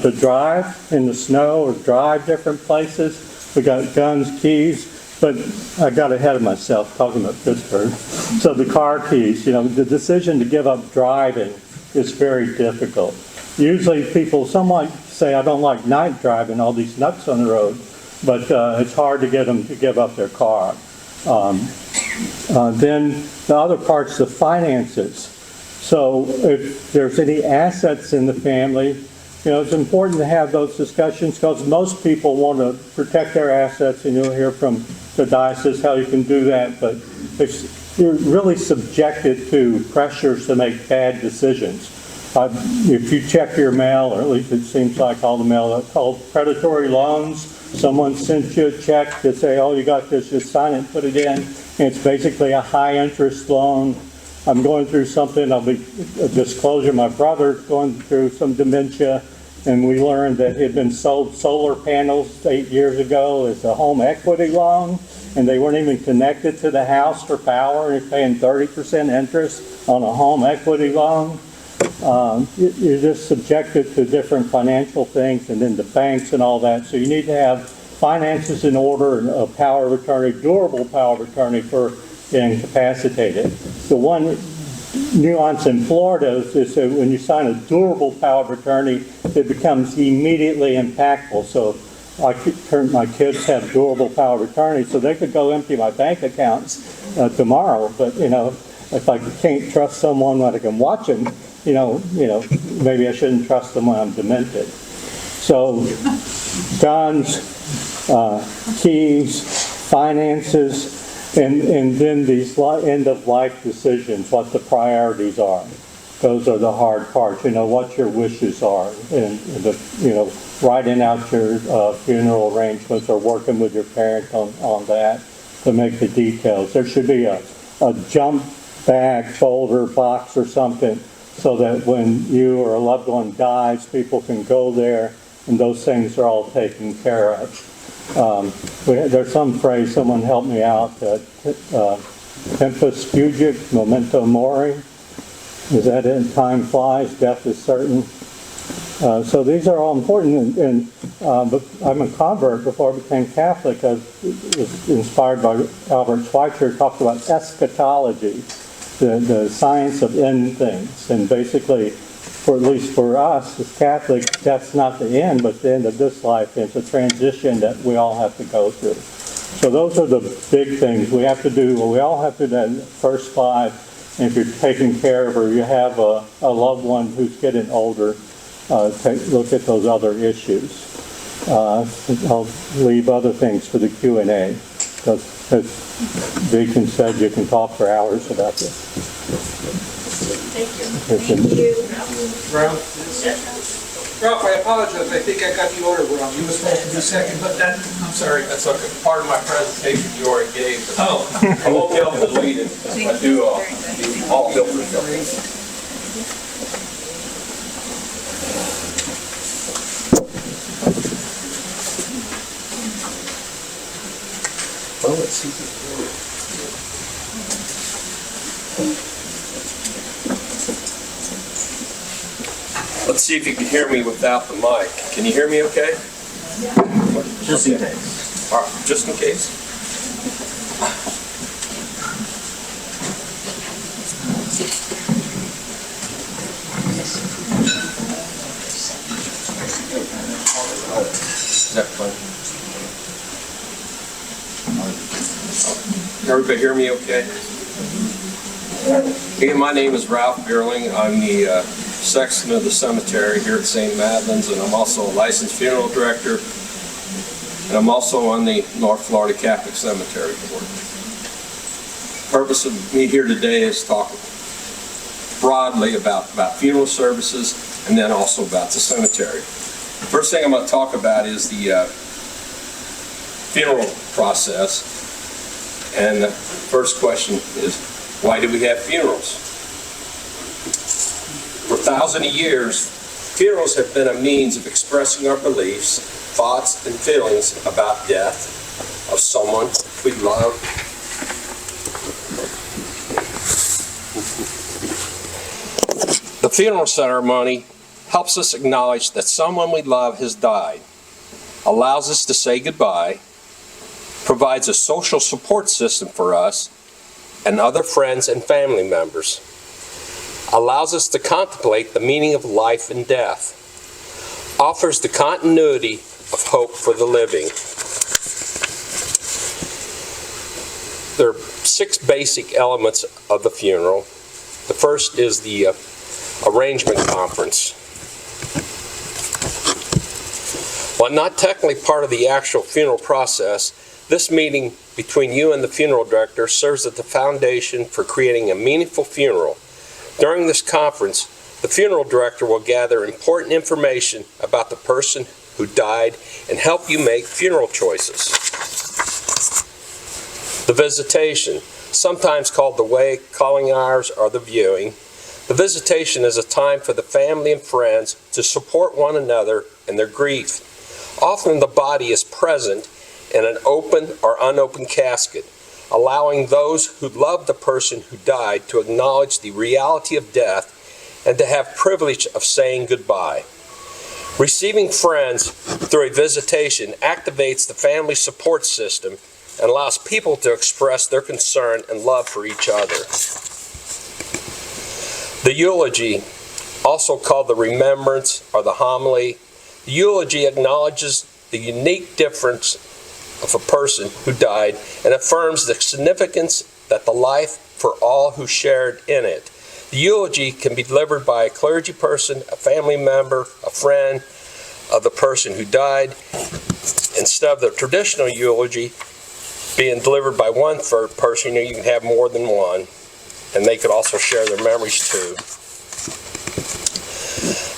to drive in the snow or drive different places, we got guns, keys, but I got ahead of myself talking about Pittsburgh. So the car keys, you know, the decision to give up driving is very difficult. Usually people, some might say, I don't like night driving, all these nuts on the road. But it's hard to get them to give up their car. Then the other part's the finances. So if there's any assets in the family, you know, it's important to have those discussions because most people want to protect their assets, and you'll hear from the diocese how you can do that. But you're really subjected to pressures to make bad decisions. If you check your mail, or at least it seems like all the mail, that's called predatory loans. Someone sent you a check to say, oh, you got this, just sign it and put it in. And it's basically a high interest loan. I'm going through something, I'll be a disclosure, my brother's going through some dementia, and we learned that he had been sold solar panels 8 years ago as a home equity loan, and they weren't even connected to the house for power, and he's paying 30% interest on a home equity loan. You're just subjected to different financial things, and then the banks and all that. So you need to have finances in order and a power of attorney, durable power of attorney for incapacitated. The one nuance in Florida is that when you sign a durable power of attorney, it becomes immediately impactful. So my kids have durable power of attorney, so they could go empty my bank accounts tomorrow. But you know, if I can't trust someone when I can watch them, maybe I shouldn't trust them when I'm demented. So guns, keys, finances, and then these end-of-life decisions, what the priorities are. Those are the hard parts, what your wishes are, and writing out your funeral arrangements or working with your parents on that to make the details. There should be a jump bag, folder, box or something so that when you or a loved one dies, people can go there and those things are all taken care of. There's some phrase, someone helped me out, tempus fugit, memento mori. Is that it? Time flies, death is certain. So these are all important, but I'm a convert before I became Catholic. I was inspired by Albert Schweitzer, who talked about eschatology, the science of end things. And basically, at least for us as Catholics, that's not the end, but the end of this life. It's a transition that we all have to go through. So those are the big things we have to do. We all have to do the first 5. And if you're taking care of or you have a loved one who's getting older, look at those other issues. I'll leave other things for the Q&A. Because as Deacon said, you can talk for hours about this. Thank you. Ralph, I apologize. I think I got the order wrong. You were supposed to be second, but that, I'm sorry. That's okay. Part of my presentation you already gave. Oh. I won't be able to lead it. I do all feel free to go. Well, let's see. Let's see if you can hear me without the mic. Can you hear me okay? Just in case. All right, just in case. Is that fun? Everybody hear me okay? Again, my name is Ralph Bierling. I'm the sexton of the cemetery here at St. Madeline's, and I'm also a licensed funeral director, and I'm also on the North Florida Catholic Cemetery Board. The purpose of me here today is to talk broadly about funeral services and then also about the cemetery. The first thing I'm going to talk about is the funeral process, and the first question is, why do we have funerals? For thousands of years, funerals have been a means of expressing our beliefs, thoughts, and feelings about death of someone we love. The funeral ceremony helps us acknowledge that someone we love has died, allows us to say goodbye, provides a social support system for us and other friends and family members, allows us to contemplate the meaning of life and death, offers the continuity of hope for the living. There are 6 basic elements of the funeral. The first is the arrangement conference. While not technically part of the actual funeral process, this meeting between you and the funeral director serves as the foundation for creating a meaningful funeral. During this conference, the funeral director will gather important information about the person who died and help you make funeral choices. The visitation, sometimes called the wake, calling hours, or the viewing. The visitation is a time for the family and friends to support one another in their grief. Often the body is present in an open or unopened casket, allowing those who love the person who died to acknowledge the reality of death and to have privilege of saying goodbye. Receiving friends through a visitation activates the family support system and allows people to express their concern and love for each other. The eulogy, also called the remembrance or the homily, the eulogy acknowledges the unique difference of a person who died and affirms the significance that the life for all who shared in it. The eulogy can be delivered by a clergy person, a family member, a friend of the person who died, instead of the traditional eulogy being delivered by one person. You can have more than one, and they could also share their memories too.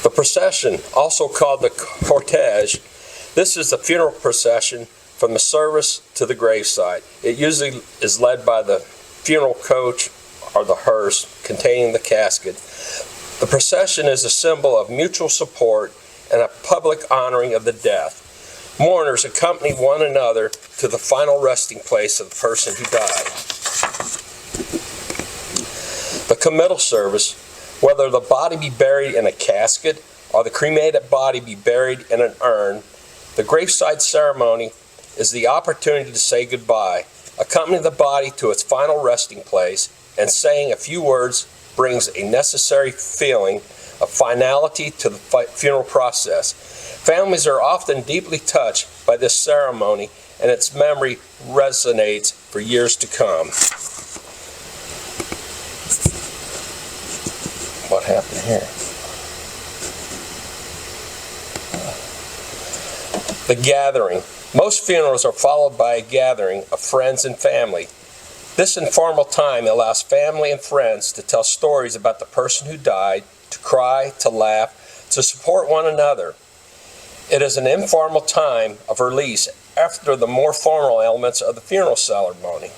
The procession, also called the cortege, this is the funeral procession from the service to the gravesite. It usually is led by the funeral coach or the hearse containing the casket. The procession is a symbol of mutual support and a public honoring of the death. Mourners accompany one another to the final resting place of the person who died. The committal service, whether the body be buried in a casket or the cremated body be buried in an urn, the graveside ceremony is the opportunity to say goodbye, accompany the body to its final resting place, and saying a few words brings a necessary feeling of finality to the funeral process. Families are often deeply touched by this ceremony, and its memory resonates for years to come. What happened here? The gathering. Most funerals are followed by a gathering of friends and family. This informal time allows family and friends to tell stories about the person who died, to cry, to laugh, to support one another. It is an informal time of release after the more formal elements of the funeral ceremony.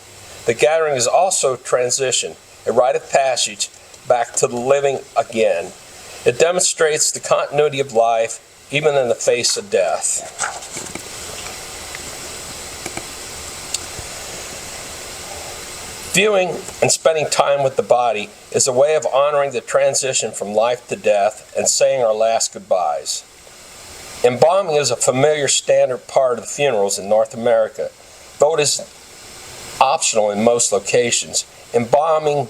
The gathering is also transition, a rite of passage back to the living again. It demonstrates the continuity of life, even in the face of death. Viewing and spending time with the body is a way of honoring the transition from life to death and saying our last goodbyes. Embalming is a familiar standard part of funerals in North America, though it is optional in most locations. Embalming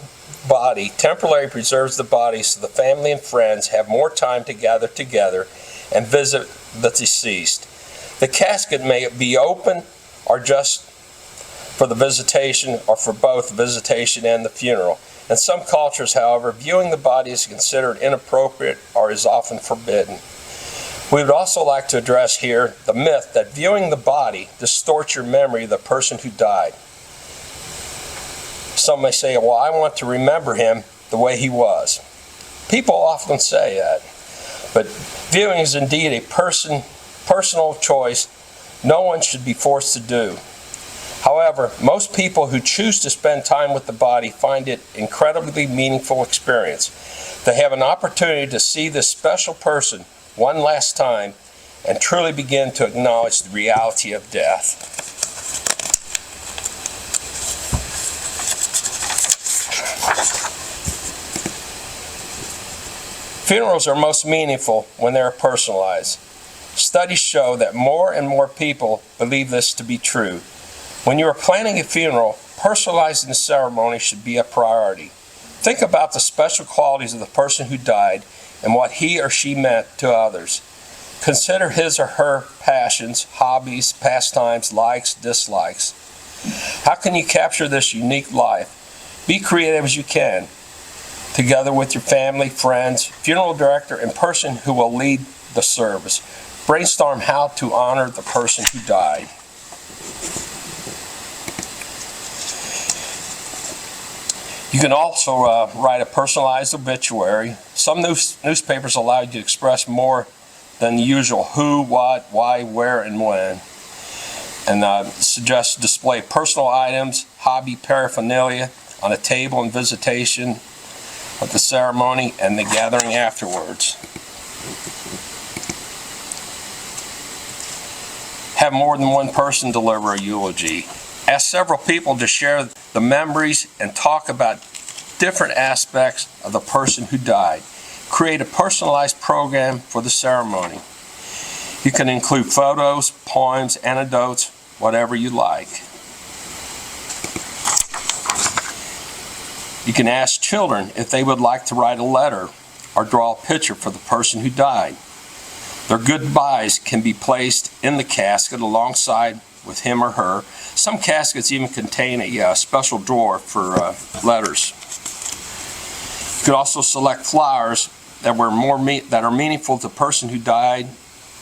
body temporarily preserves the body so the family and friends have more time to gather together and visit the deceased. The casket may be open or just for the visitation, or for both the visitation and the funeral. In some cultures, however, viewing the body is considered inappropriate or is often forbidden. We would also like to address here the myth that viewing the body distorts your memory of the person who died. Some may say, well, I want to remember him the way he was. People often say that, but viewing is indeed a personal choice no one should be forced to do. However, most people who choose to spend time with the body find it an incredibly meaningful experience. They have an opportunity to see this special person one last time and truly begin to acknowledge the reality of death. Funerals are most meaningful when they are personalized. Studies show that more and more people believe this to be true. When you are planning a funeral, personalizing the ceremony should be a priority. Think about the special qualities of the person who died and what he or she meant to others. Consider his or her passions, hobbies, pastimes, likes, dislikes. How can you capture this unique life? Be creative as you can, together with your family, friends, funeral director, and person who will lead the service. Brainstorm how to honor the person who died. You can also write a personalized obituary. Some newspapers allow you to express more than the usual who, what, why, where, and when. And suggest display personal items, hobby paraphernalia on a table in visitation of the ceremony and the gathering afterwards. Have more than one person deliver a eulogy. Ask several people to share the memories and talk about different aspects of the person who died. Create a personalized program for the ceremony. You can include photos, poems, anecdotes, whatever you like. You can ask children if they would like to write a letter or draw a picture for the person who died. Their goodbyes can be placed in the casket alongside with him or her. Some caskets even contain a special drawer for letters. You could also select flowers that are meaningful to the person who died.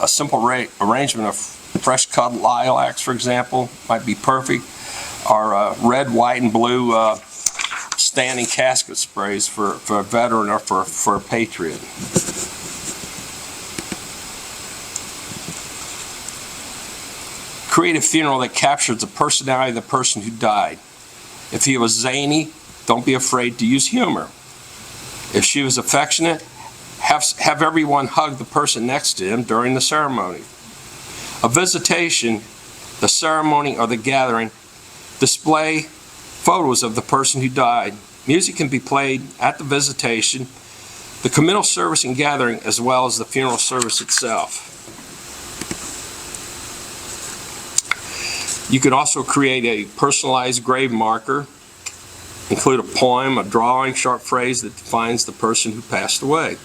A simple arrangement of fresh cut lilacs, for example, might be perfect. Or red, white, and blue standing casket sprays for a veteran or for a patriot. Create a funeral that captures the personality of the person who died. If he was zany, don't be afraid to use humor. If she was affectionate, have everyone hug the person next to him during the ceremony. A visitation, the ceremony, or the gathering, display photos of the person who died. Music can be played at the visitation, the communal service and gathering, as well as the funeral service itself. You could also create a personalized grave marker, include a poem, a drawing, short phrase that defines the person who passed away.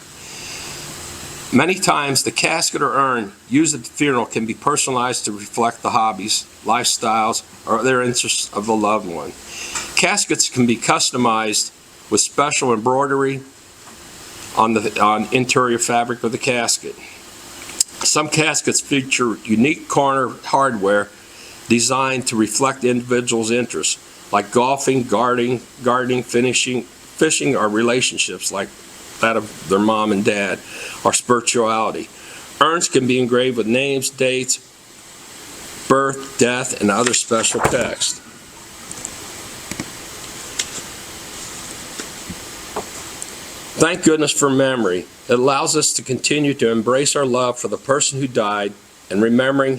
Many times, the casket or urn used at the funeral can be personalized to reflect the hobbies, lifestyles, or other interests of the loved one. Caskets can be customized with special embroidery on interior fabric of the casket. Some caskets feature unique corner hardware designed to reflect the individual's interests, like golfing, gardening, fishing, or relationships like that of their mom and dad, or spirituality. Urns can be engraved with names, dates, birth, death, and other special text. Thank goodness for memory. It allows us to continue to embrace our love for the person who died, and remembering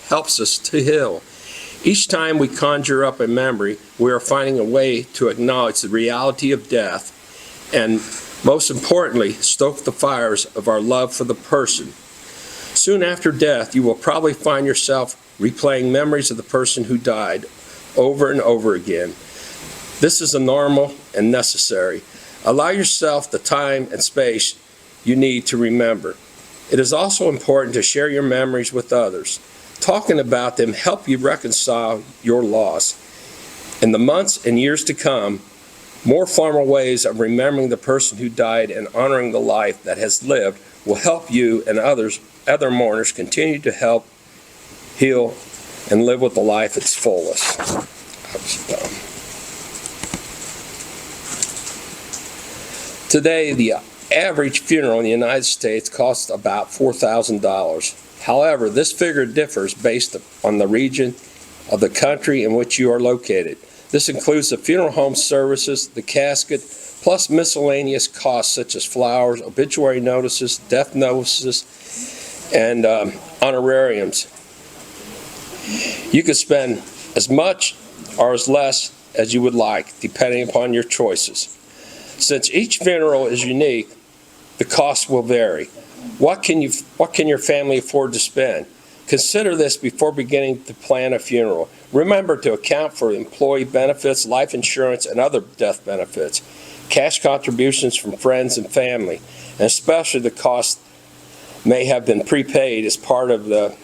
helps us to heal. Each time we conjure up a memory, we are finding a way to acknowledge the reality of death and, most importantly, stoke the fires of our love for the person. Soon after death, you will probably find yourself replaying memories of the person who died over and over again. This is normal and necessary. Allow yourself the time and space you need to remember. It is also important to share your memories with others. Talking about them help you reconcile your loss. In the months and years to come, more formal ways of remembering the person who died and honoring the life that has lived will help you and other mourners continue to help heal and live with the life at its fullest. Today, the average funeral in the United States costs about $4,000. However, this figure differs based on the region of the country in which you are located. This includes the funeral home services, the casket, plus miscellaneous costs such as flowers, obituary notices, death notices, and honorariums. You could spend as much or as less as you would like, depending upon your choices. Since each funeral is unique, the cost will vary. What can your family afford to spend? Consider this before beginning to plan a funeral. Remember to account for employee benefits, life insurance, and other death benefits, cash contributions from friends and family, and especially the cost may have been prepaid as part of the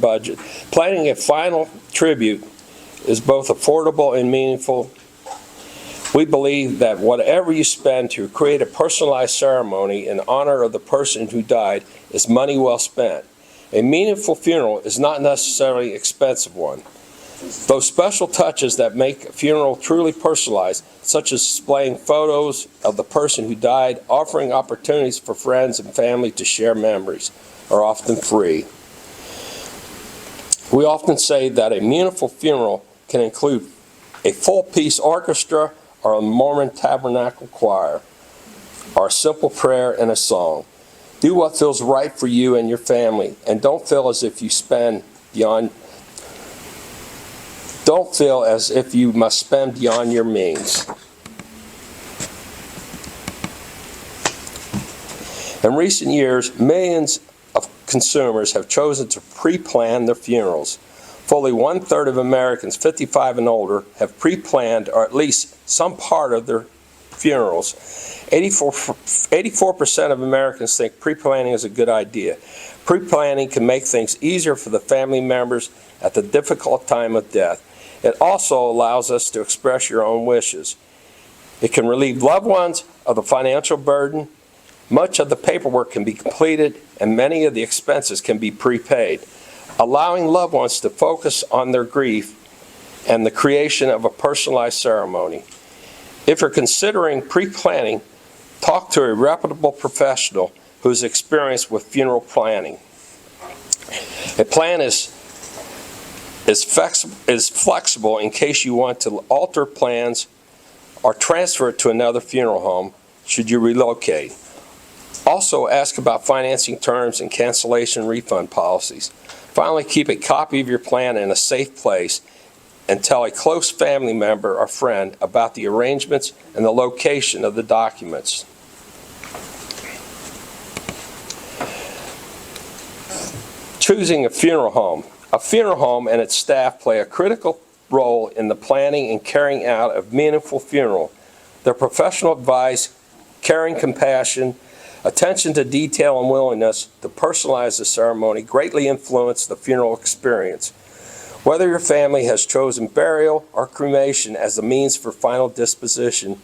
budget. Planning a final tribute is both affordable and meaningful. We believe that whatever you spend to create a personalized ceremony in honor of the person who died is money well spent. A meaningful funeral is not necessarily an expensive one. Those special touches that make a funeral truly personalized, such as displaying photos of the person who died, offering opportunities for friends and family to share memories, are often free. We often say that a meaningful funeral can include a full-piece orchestra or a Mormon tabernacle choir, or a simple prayer and a song. Do what feels right for you and your family, and don't feel as if you must spend beyond your means. In recent years, millions of consumers have chosen to pre-plan their funerals. Fully 1/3 of Americans 55 and older have pre-planned or at least some part of their funerals. 84% of Americans think pre-planning is a good idea. Pre-planning can make things easier for the family members at the difficult time of death. It also allows us to express your own wishes. It can relieve loved ones of the financial burden. Much of the paperwork can be completed, and many of the expenses can be prepaid, allowing loved ones to focus on their grief and the creation of a personalized ceremony. If you're considering pre-planning, talk to a reputable professional who's experienced with funeral planning. A plan is flexible in case you want to alter plans or transfer it to another funeral home should you relocate. Also, ask about financing terms and cancellation refund policies. Finally, keep a copy of your plan in a safe place and tell a close family member or friend about the arrangements and the location of the documents. Choosing a funeral home. A funeral home and its staff play a critical role in the planning and carrying out of meaningful funeral. Their professional advice, caring compassion, attention to detail and willingness to personalize the ceremony greatly influence the funeral experience. Whether your family has chosen burial or cremation as the means for final disposition,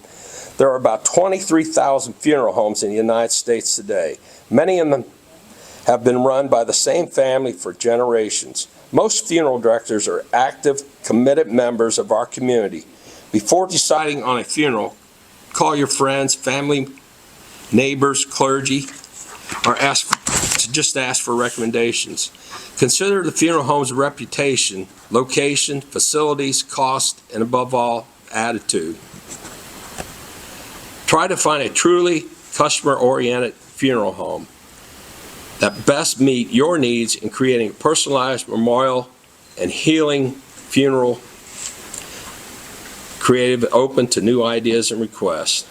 there are about 23,000 funeral homes in the United States today. Many of them have been run by the same family for generations. Most funeral directors are active, committed members of our community. Before deciding on a funeral, call your friends, family, neighbors, clergy, or ask for recommendations. Consider the funeral home's reputation, location, facilities, cost, and above all, attitude. Try to find a truly customer-oriented funeral home that best meet your needs in creating a personalized memorial and healing funeral, creative, open to new ideas and requests.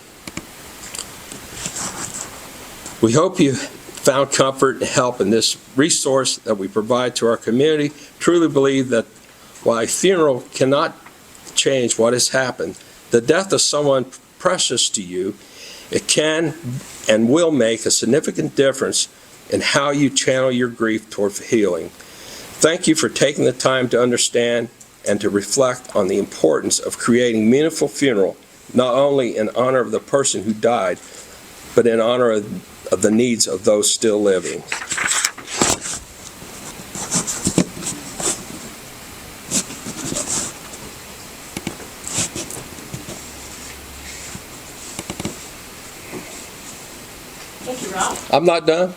We hope you found comfort and help in this resource that we provide to our community. Truly believe that while a funeral cannot change what has happened, the death of someone precious to you, it can and will make a significant difference in how you channel your grief toward healing. Thank you for taking the time to understand and to reflect on the importance of creating meaningful funeral, not only in honor of the person who died, but in honor of the needs of those still living. Thank you, Rob. I'm not done.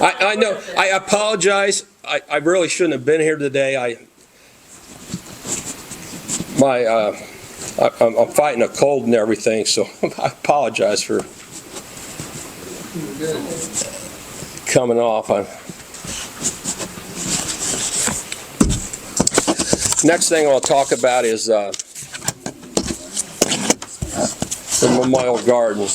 I know. I apologize. I really shouldn't have been here today. I'm fighting a cold and everything, so I apologize for coming off. Next thing I'll talk about is the Memorial Garden.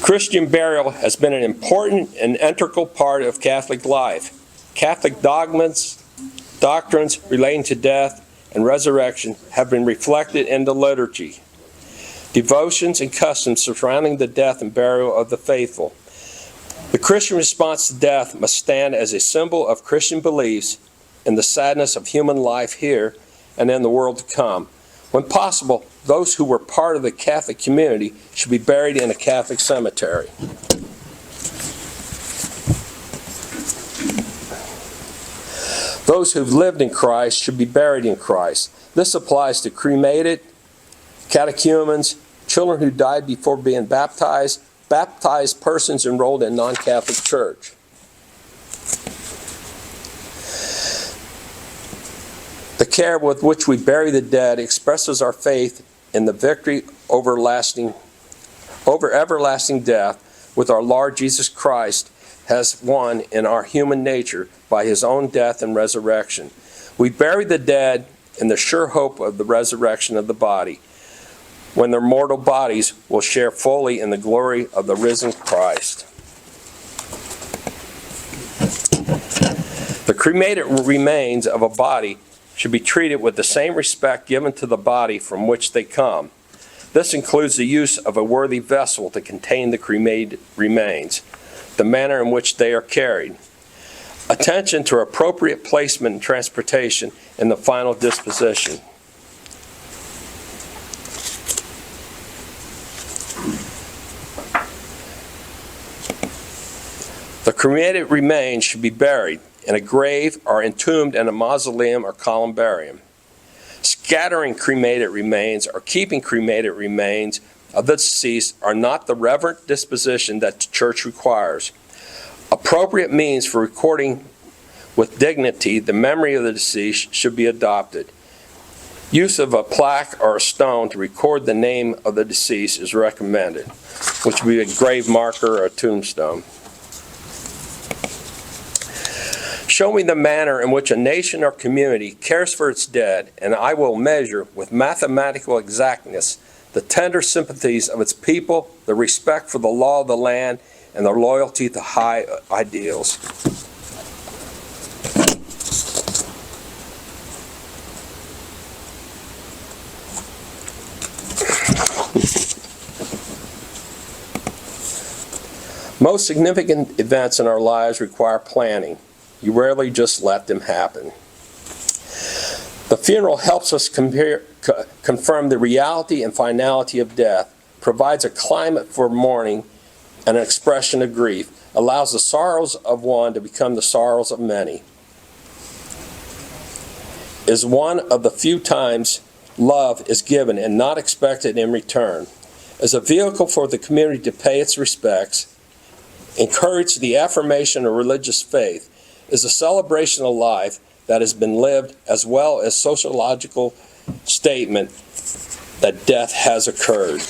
Christian burial has been an important and integral part of Catholic life. Catholic doctrines relating to death and resurrection have been reflected in the liturgy. Devotions and customs surrounding the death and burial of the faithful. The Christian response to death must stand as a symbol of Christian beliefs in the sadness of human life here and in the world to come. When possible, those who were part of the Catholic community should be buried in a Catholic cemetery. Those who've lived in Christ should be buried in Christ. This applies to cremated, catechumens, children who died before being baptized, baptized persons enrolled in non-Catholic church. The care with which we bury the dead expresses our faith in the victory over everlasting death, with our Lord Jesus Christ has won in our human nature by his own death and resurrection. We bury the dead in the sure hope of the resurrection of the body. when their mortal bodies will share fully in the glory of the risen Christ. The cremated remains of a body should be treated with the same respect given to the body from which they come. This includes the use of a worthy vessel to contain the cremated remains, the manner in which they are carried, attention to appropriate placement and transportation in the final disposition. The cremated remains should be buried in a grave or entombed in a mausoleum or columbarium. Scattering cremated remains or keeping cremated remains of the deceased are not the reverent disposition that the church requires. Appropriate means for recording with dignity the memory of the deceased should be adopted. Use of a plaque or a stone to record the name of the deceased is recommended, which would be a grave marker or a tombstone. Show me the manner in which a nation or community cares for its dead, and I will measure with mathematical exactness the tender sympathies of its people, the respect for the law of the land, and their loyalty to high ideals. Most significant events in our lives require planning. You rarely just let them happen. The funeral helps us confirm the reality and finality of death, provides a climate for mourning and an expression of grief, allows the sorrows of one to become the sorrows of many. Is one of the few times love is given and not expected in return. As a vehicle for the community to pay its respects, encourage the affirmation of religious faith, is a celebration of life that has been lived, as well as sociological statement that death has occurred.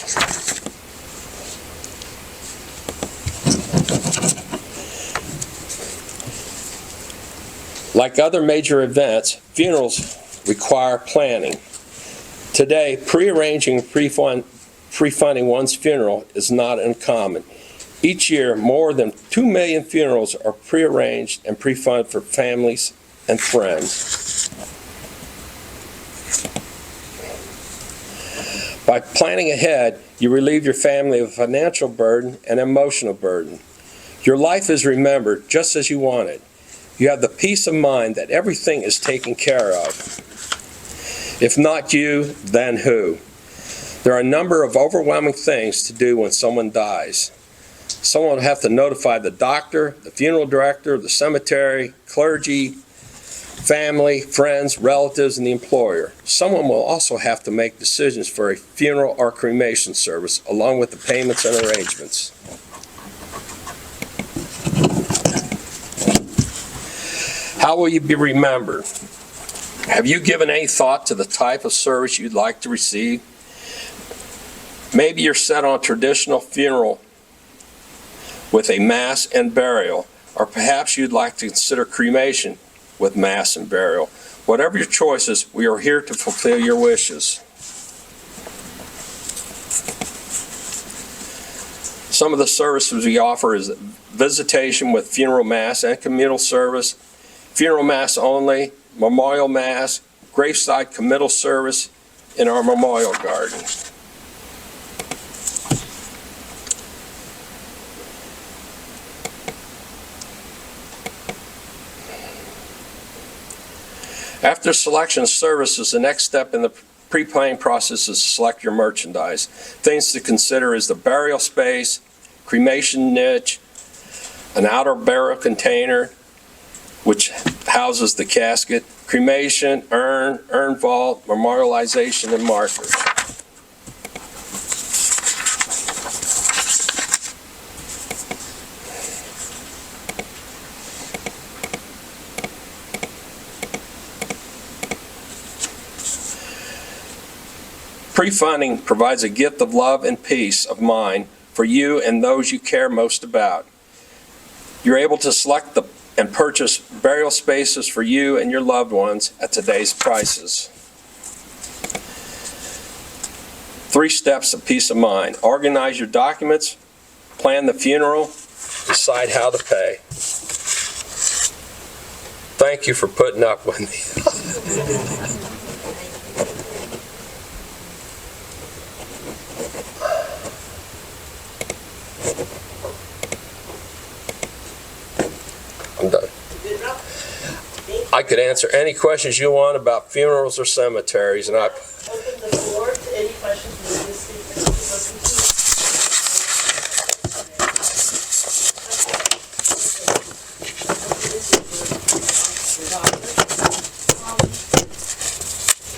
Like other major events, funerals require planning. Today, prearranging and pre-funding one's funeral is not uncommon. Each year, more than 2 million funerals are prearranged and pre-funded for families and friends. By planning ahead, you relieve your family of a financial burden and emotional burden. Your life is remembered just as you want it. You have the peace of mind that everything is taken care of. If not you, then who? There are a number of overwhelming things to do when someone dies. Someone will have to notify the doctor, the funeral director, the cemetery, clergy, family, friends, relatives, and the employer. Someone will also have to make decisions for a funeral or cremation service, along with the payments and arrangements. How will you be remembered? Have you given any thought to the type of service you'd like to receive? Maybe you're set on a traditional funeral with a mass and burial, or perhaps you'd like to consider cremation with mass and burial. Whatever your choices, we are here to fulfill your wishes. Some of the services we offer is visitation with funeral mass and communal service, funeral mass only, memorial mass, graveside committal service in our memorial garden. After selection of services, the next step in the pre-planning process is to select your merchandise. Things to consider is the burial space, cremation niche, an outer burial container, which houses the casket, cremation, urn vault, memorialization, and markers. Pre-funding provides a gift of love and peace of mind for you and those you care most about. You're able to select and purchase burial spaces for you and your loved ones at today's prices. 3 steps of peace of mind. Organize your documents, plan the funeral, decide how to pay. Thank you for putting up with me. I'm done. I could answer any questions you want about funerals or cemeteries, and I Open the floor to any questions from the speakers.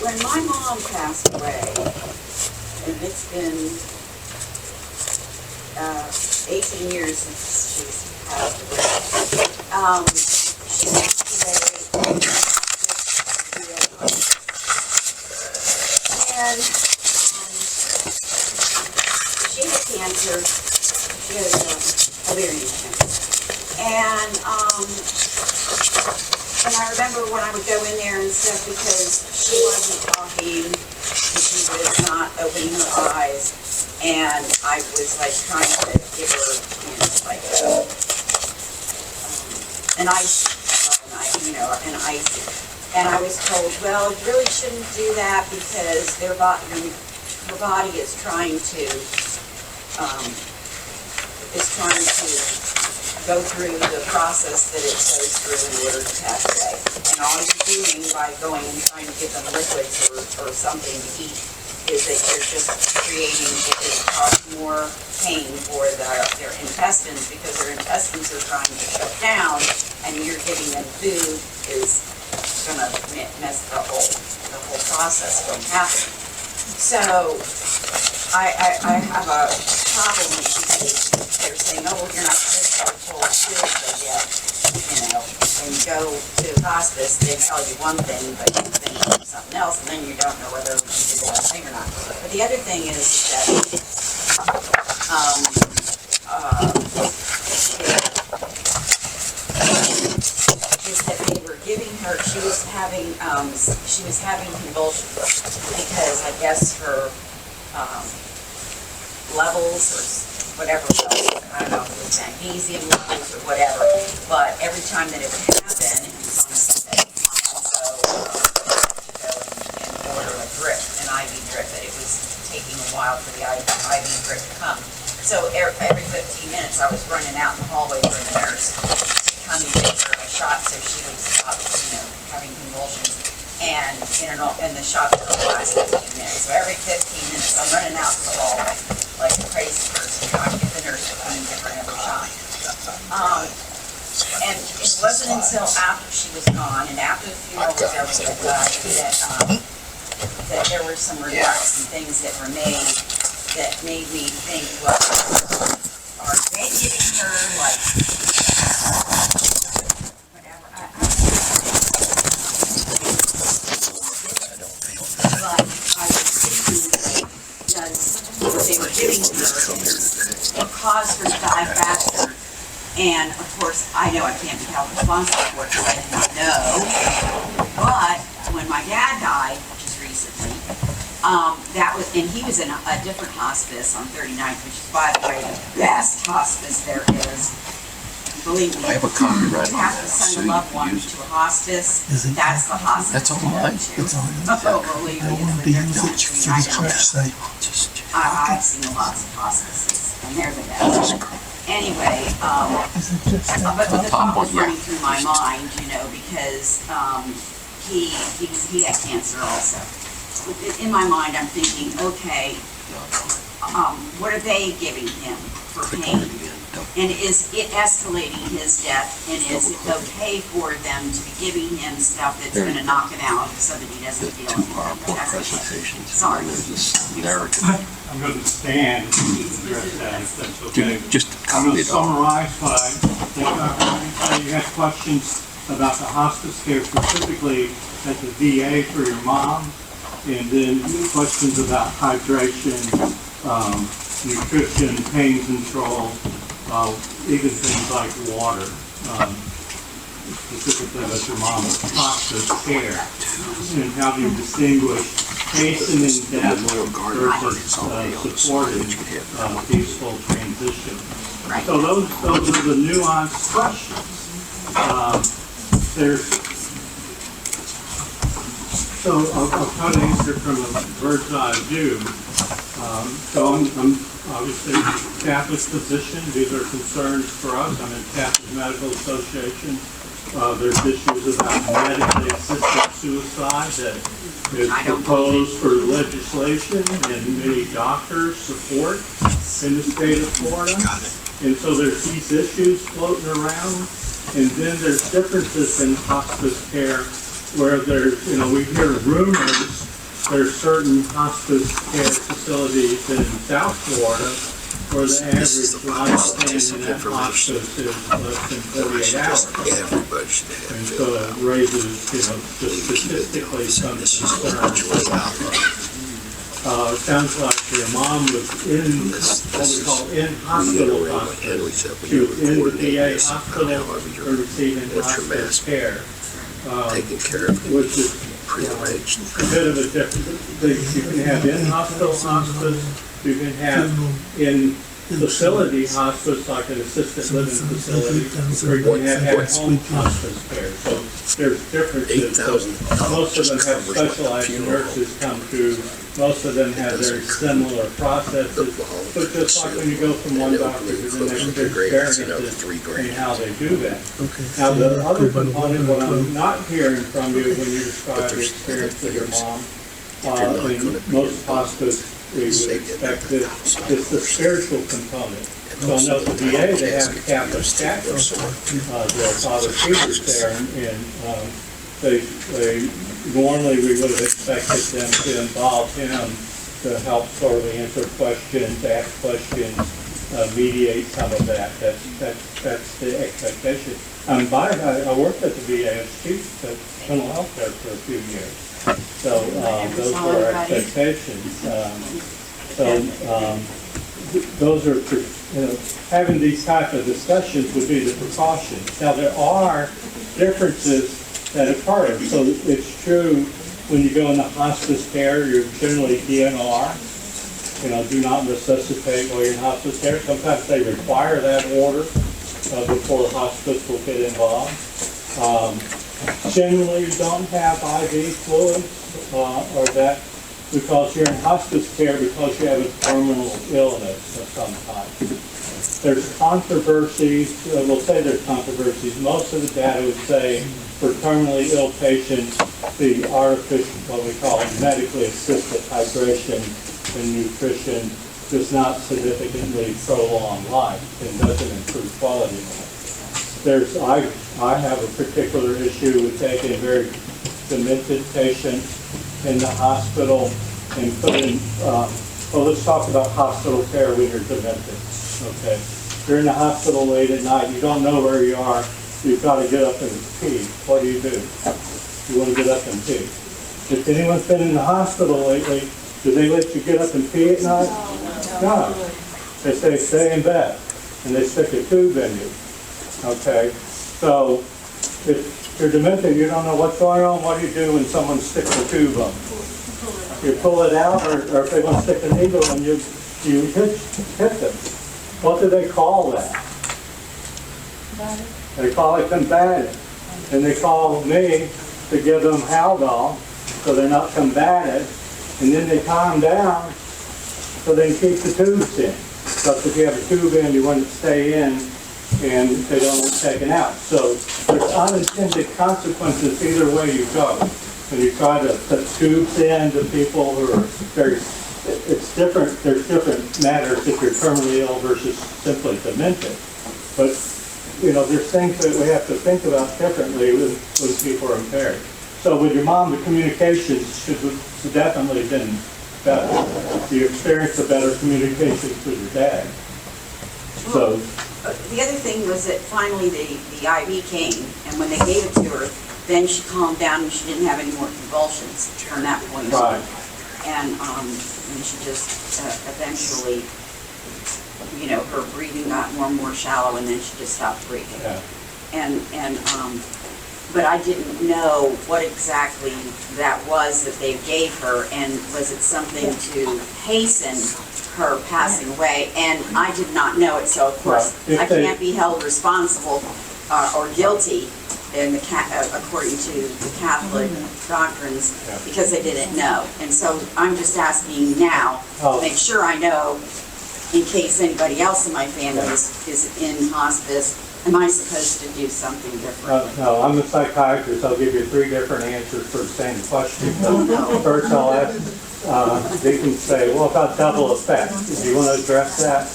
When my mom passed away, and it's been 18 years since she's passed away, she passed away and she had cancer. She had ovarian cancer. And I remember when I would go in there and stuff, because she wasn't talking, and she was not opening her eyes, and I was like trying to give her, like an ice, an ice. And I was told, well, you really shouldn't do that because her body is trying to go through the process that it goes through in order to pass away. And all you're doing by going and trying to give them liquids or something to eat is that you're just creating, it causes more pain for their intestines, because their intestines are trying to shut down, and you're giving them food is gonna mess the whole process from happening. So I have a problem because they're saying, oh, well, you're not supposed to hold children yet. When you go to hospice, they tell you one thing, but you think something else, and then you don't know whether you did the right thing or not. But the other thing is that they were giving her, she was having convulsions, because I guess her levels or whatever, I don't know if it was magnesium levels or whatever, but every time that it would happen, it was on a Sunday. And so to go and order a drip, an IV drip, that it was taking a while for the IV drip to come. So every 15 minutes I was running out in the hallway for the nurse to come and give her a shot so she would stop, having convulsions. And the shot would only last 15 minutes. So every 15 minutes I'm running out to the hallway like a crazy person, trying to get the nurse to come and give her another shot. And it wasn't until after she was gone and after the funeral was over that there were some remarks and things that were made that made me think, well, are they giving her like whatever? I don't know. But I was thinking, does what they were giving her cause her to die faster? And of course, I know I can't be held responsible for it because I did not know. But when my dad died, just recently, and he was in a different hospice on 39th, which is, by the way, the best hospice there is. Believe me, I have a copyright you on have that, to so send you a loved can one use to a hospice. Isn't That's the hospice. That's all to go mine. to. It's on. Oh, believe me, I want to it's be the in difference touch between for this I know. website. I've seen lots of hospices, and they're the best. Anyway, Is it just that but the thought was yeah. running through my mind, because he had cancer also. In my mind, I'm thinking, okay, what are they giving him for pain? And is it escalating his death? And is it okay for them to be giving him stuff that's going to knock him out so that he doesn't feel Two anything? PowerPoint That's okay. presentations. Sorry. And there's this narrative. I'm going to stand and address that, if that's okay. Just I'm copy going to it all. summarize what I think. You had questions about the hospice care, specifically at the VA for your mom, and then questions about hydration, nutrition, pain control, even things like water, specifically about your mom's hospice care, and how do you distinguish hastening death Memorial Garden Park versus is already on the side, supporting but you could have peaceful transition. Right. So those are the nuanced questions. I'll try to answer from a bird's eye view. So I'm obviously Catholic physician. These are concerns for us. I'm in Catholic Medical Association. There's issues about medically assisted suicide that is proposed for legislation, and many doctors support in the state of Florida. And so there's these issues floating around, and then there's differences in hospice care where there's, we hear rumors, there's certain hospice care facilities in South Florida where the average lifespan in that hospice is less than 48 hours. everybody should have. And so it raises, just statistically some concerns. It sounds like your mom was in what we call in-hospital hospice. She was in the VA hospital receiving hospice care. Taking care of Which is prearranged. a bit of a difference. You can have in-hospital hospice, you can have in-facility hospice, like an assisted living facility, or you can have home hospice care. So there's differences. So most of them have specialized nurses come through. Most of them have very similar processes. But just like when you go from one doctor to the next, there's variances in how they do that. Now, the other component, what I'm not hearing from you when you describe the experience of your mom, in most hospice, we would expect this, is the spiritual component. So I know at the VA, they have Catholic chaplains, their Father Peter's there, and they normally we would have expected them to involve him to help sort of answer questions, ask questions, mediate some of that. That's the expectation. I worked at the VA as chief of mental health there for a few years. So those were our expectations. Those are, having these type of discussions would be the precautions. Now, there are differences that occur. So it's true when you go into hospice care, you're generally DNR, do not resuscitate while you're in hospice care. Sometimes they require that order before hospice will get involved. Generally, you don't have IV fluids or that because you're in hospice care because you have a terminal illness of some type. There's controversies, we'll say there's controversies. Most of the data would say for terminally ill patients, the artificial, what we call medically assisted hydration and nutrition does not significantly prolong life and doesn't improve quality of life. I have a particular issue with taking a very demented patient in the hospital and putting, let's talk about hospital care when you're demented, okay? You're in the hospital late at night, you don't know where you are, you've got to get up and pee. What do? You want to get up and pee. If anyone's been in the hospital lately, do they let you get up and pee at night? No. They say stay in bed, and they stick a tube in you, okay? So if you're demented, you don't know what's going on, what do you do when someone sticks a tube on you? You pull it out, or if they want to stick a needle in you, you hit them. What do they call that? They call it combative. And they call me to give them Haldol so they're not combative. And then they tie them down so they can keep the tubes in. Because if you have a tube in, you want it to stay in and they don't want it taken out. So there's unintended consequences either way you go. When you try to put tubes in to people who are it's different, there's different matters if you're terminally ill versus simply demented. But there's things that we have to think about differently when people are impaired. So with your mom, the communications should have definitely been better. You experienced a better communications with your dad. So the other thing was that finally the IV came, and when they gave it to her, then she calmed down and she didn't have any more convulsions from that point on. Right. And she just eventually, her breathing got more and more shallow, and then she just stopped breathing. Yeah. And but I didn't know what exactly that was that they gave her, and was it something to hasten her passing away? And I did not know it, so of course, Right. I can't be held responsible or guilty in the according to the Catholic doctrines, because they didn't know. And so I'm just asking now, to make sure I know, in case anybody else in my family is in hospice, am I supposed to do something differently? No, I'm a psychiatrist. I'll give you 3 different answers for the same question. So first, I'll ask, they can say, well, about double effect. Do you want to address that?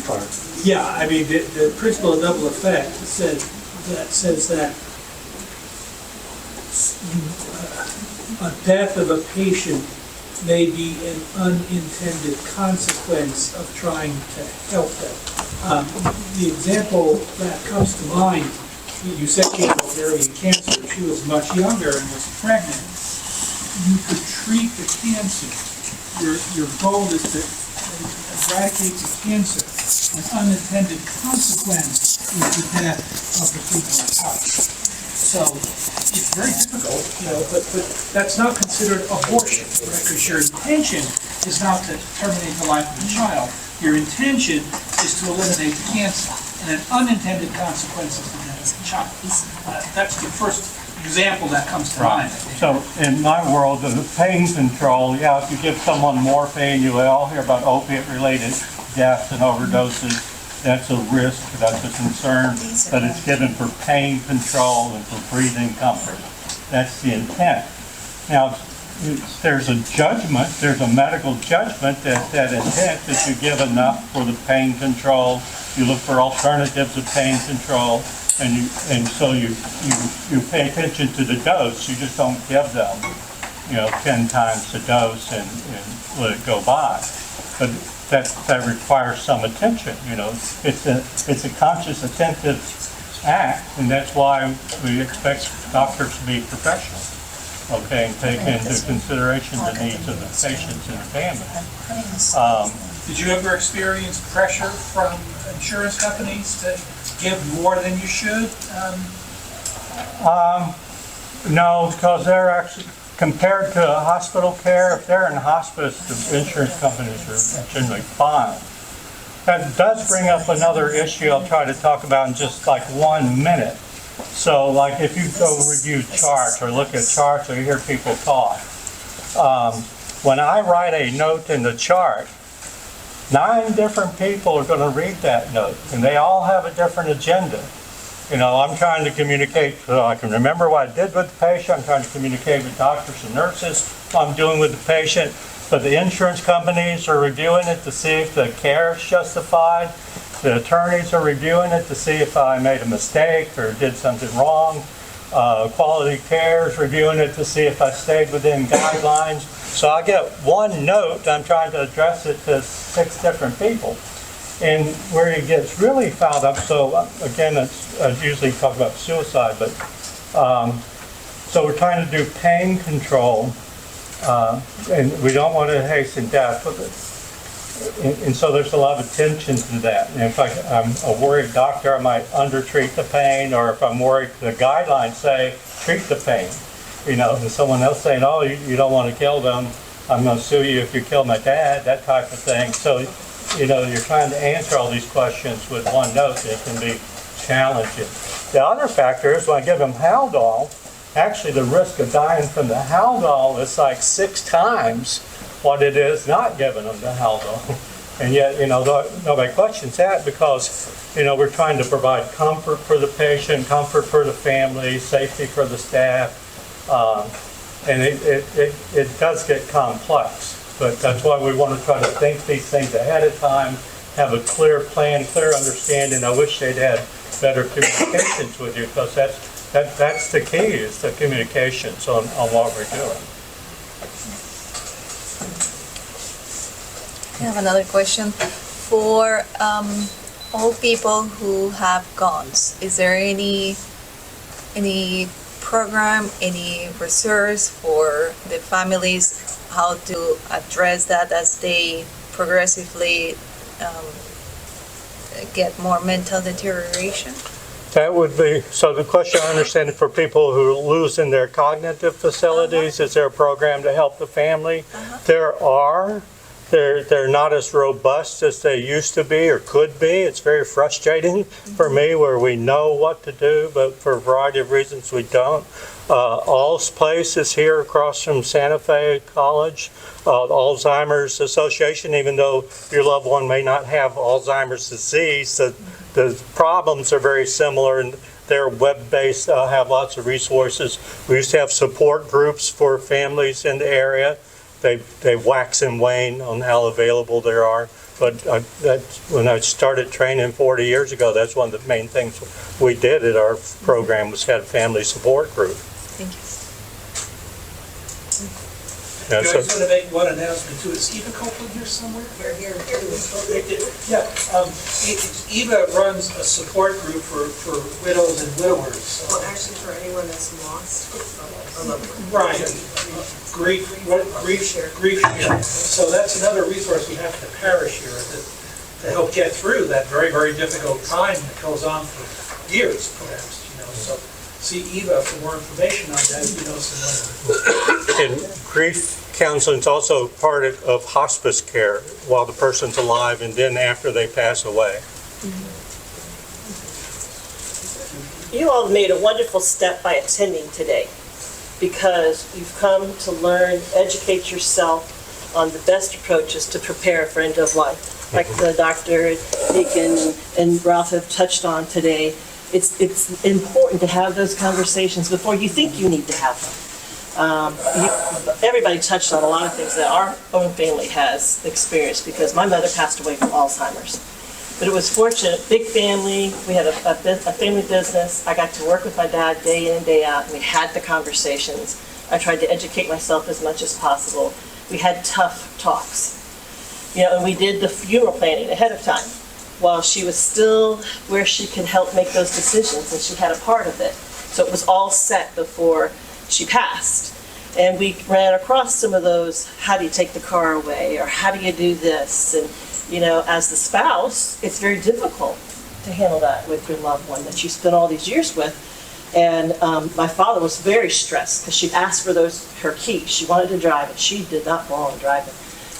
Or- Yeah, I mean, the principle of double effect says that a death of a patient may be an unintended consequence of trying to help them. The example that comes to mind, you said she had ovarian cancer. She was much younger and was pregnant. You could treat the cancer. Your goal is to eradicate the cancer. An unintended consequence is the death of the people in touch. So it's very difficult, but that's not considered abortion, right? Because your intention is not to terminate the life of the child. Your intention is to eliminate the cancer, and an unintended consequence is the death of the child. That's the first example that comes to mind. So in my world, the pain control, yeah, if you give someone morphine, you all hear about opiate-related deaths and overdoses. That's a risk, that's a concern, but it's given for pain control and for breathing comfort. That's the intent. Now, there's a judgment, there's a medical judgment that intent that you give enough for the pain control, you look for alternatives of pain control, and so you pay attention to the dose. You just don't give them, 10 times the dose and let it go by. But that requires some attention, It's a conscious, attentive act, and that's why we expect doctors to be professional, okay, and take into consideration the needs of the patients and the family. Did you ever experience pressure from insurance companies to give more than you should? No, because they're actually, compared to hospital care, if they're in hospice, the insurance companies are generally fine. That does bring up another issue I'll try to talk about in just like 1 minute. So like if you go review charts or look at charts or you hear people talk, when I write a note in the chart, 9 different people are going to read that note, and they all have a different agenda. I'm trying to communicate so I can remember what I did with the patient. I'm trying to communicate with doctors and nurses what I'm doing with the patient. But the insurance companies are reviewing it to see if the care is justified. The attorneys are reviewing it to see if I made a mistake or did something wrong. Quality care is reviewing it to see if I stayed within guidelines. So I get one note, I'm trying to address it to 6 different people. And where it gets really fouled up, so again, I usually talk about suicide, but so we're trying to do pain control, and we don't want to hasten death. And so there's a lot of attention to that. And if I'm a worried doctor, I might undertreat the pain, or if I'm worried, the guidelines say treat the pain. And someone else saying, oh, you don't want to kill them, I'm going to sue you if you kill my dad, that type of thing. So you're trying to answer all these questions with one note. It can be challenging. The other factor is when I give them Haldol, actually the risk of dying from the Haldol is like 6 times what it is not giving them the Haldol. And yet, nobody questions that because, we're trying to provide comfort for the patient, comfort for the family, safety for the staff. And it does get complex. But that's why we want to try to think these things ahead of time, have a clear plan, clear understanding. I wish they'd had better communications with you, because that's the key, is the communications on what we're doing. I have another question. For all people who have guns, is there any program, any resource for the families how to address that as they progressively get more mental deterioration? That would be, so the question I understand for people who are losing their cognitive facilities, is there a program to help the family? There are. They're not as robust as they used to be or could be. It's very frustrating for me where we know what to do, but for a variety of reasons we don't. All's Place is here across from Santa Fe College. Alzheimer's Association, even though your loved one may not have Alzheimer's disease, the problems are very similar, and they're web-based, have lots of resources. We used to have support groups for families in the area. They wax and wane on how available there are. But when I started training 40 years ago, that's one of the main things we did at our program was had a family support group. Thank you. I Yeah, just so- want to make one announcement too. Is Eva Copeland here somewhere? Here. Yeah, Eva runs a support group for widows and widowers. Well, actually, for anyone that's lost a loved one. Right. Grief share. So that's another resource we have in the parish here to help get through that very, very difficult time that goes on for years, perhaps, so see Eva for more information on that, someone. And grief counseling is also part of hospice care while the person's alive and then after they pass away. You all made a wonderful step by attending today, because you've come to learn, educate yourself on the best approaches to prepare for end of life. Like the Dr. Deacon and Ralph have touched on today, it's important to have those conversations before you think you need to have them. Everybody touched on a lot of things that our own family has experienced, because my mother passed away from Alzheimer's. But it was fortunate, big family, we had a family business. I got to work with my dad day in and day out, and we had the conversations. I tried to educate myself as much as possible. We had tough talks. And we did the funeral planning ahead of time while she was still where she could help make those decisions, and she had a part of it. So it was all set before she passed. And we ran across some of those, how do you take the car away, or how do you do this? And as the spouse, it's very difficult to handle that with your loved one that you spent all these years with. And my father was very stressed because she'd asked for her keys. She wanted to drive it. She did not belong to drive it.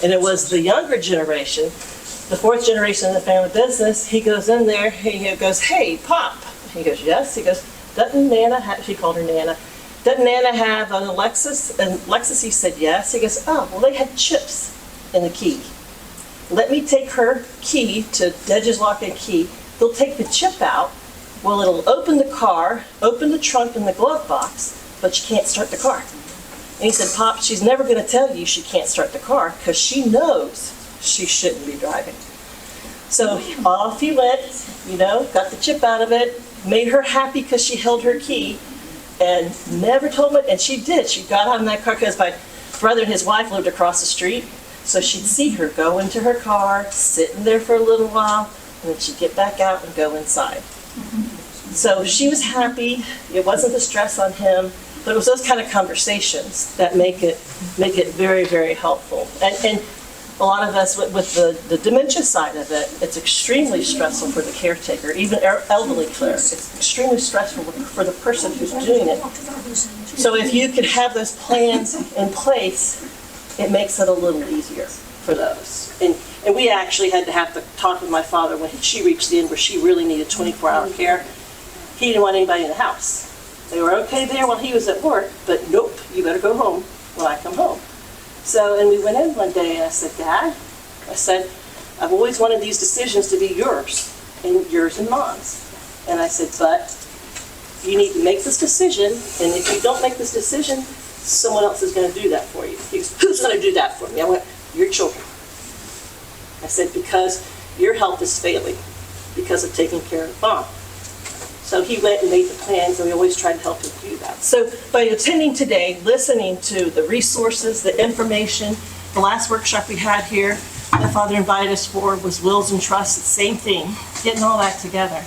And it was the younger generation, the fourth generation in the family business. He goes in there, he goes, "Hey, Pop." He goes, "Yes." He goes, "Doesn't Nana have," she called her Nana, "doesn't Nana have an Lexus?" And Lexus, he said, "Yes." He goes, "Oh, well, they had chips in the key. Let me take her key to Dedge's Lock and Key. They'll take the chip out. Well, it'll open the car, open the trunk and the glove box, but you can't start the car." And he said, "Pop, she's never going to tell you she can't start the car because she knows she shouldn't be driving." So off he went, got the chip out of it, made her happy because she held her key, and never told me. And she did. She got out in that car because my brother and his wife lived across the street. So she'd see her go into her car, sit in there for a little while, and then she'd get back out and go inside. So she was happy. It wasn't the stress on him, but it was those kind of conversations that make it very, very helpful. And a lot of us with the dementia side of it, it's extremely stressful for the caretaker, even elderly care. It's extremely stressful for the person who's doing it. So if you could have those plans in place, it makes it a little easier for those. And we actually had to talk with my father when she reached the end where she really needed 24-hour care. He didn't want anybody in the house. They were okay there while he was at work, but nope, you better go home when I come home. So, and we went in one day and I said, "Dad," I said, "I've always wanted these decisions to be yours and Mom's." And I said, "But you need to make this decision, and if you don't make this decision, someone else is going to do that for you." He goes, "Who's going to do that for me?" I went, "Your children." I said, "Because your health is failing because of taking care of Mom." So he went and made the plans, and we always try to help him do that. So by attending today, listening to the resources, the information, the last workshop we had here, my father invited us for was Wills and Trusts, same thing, getting all that together.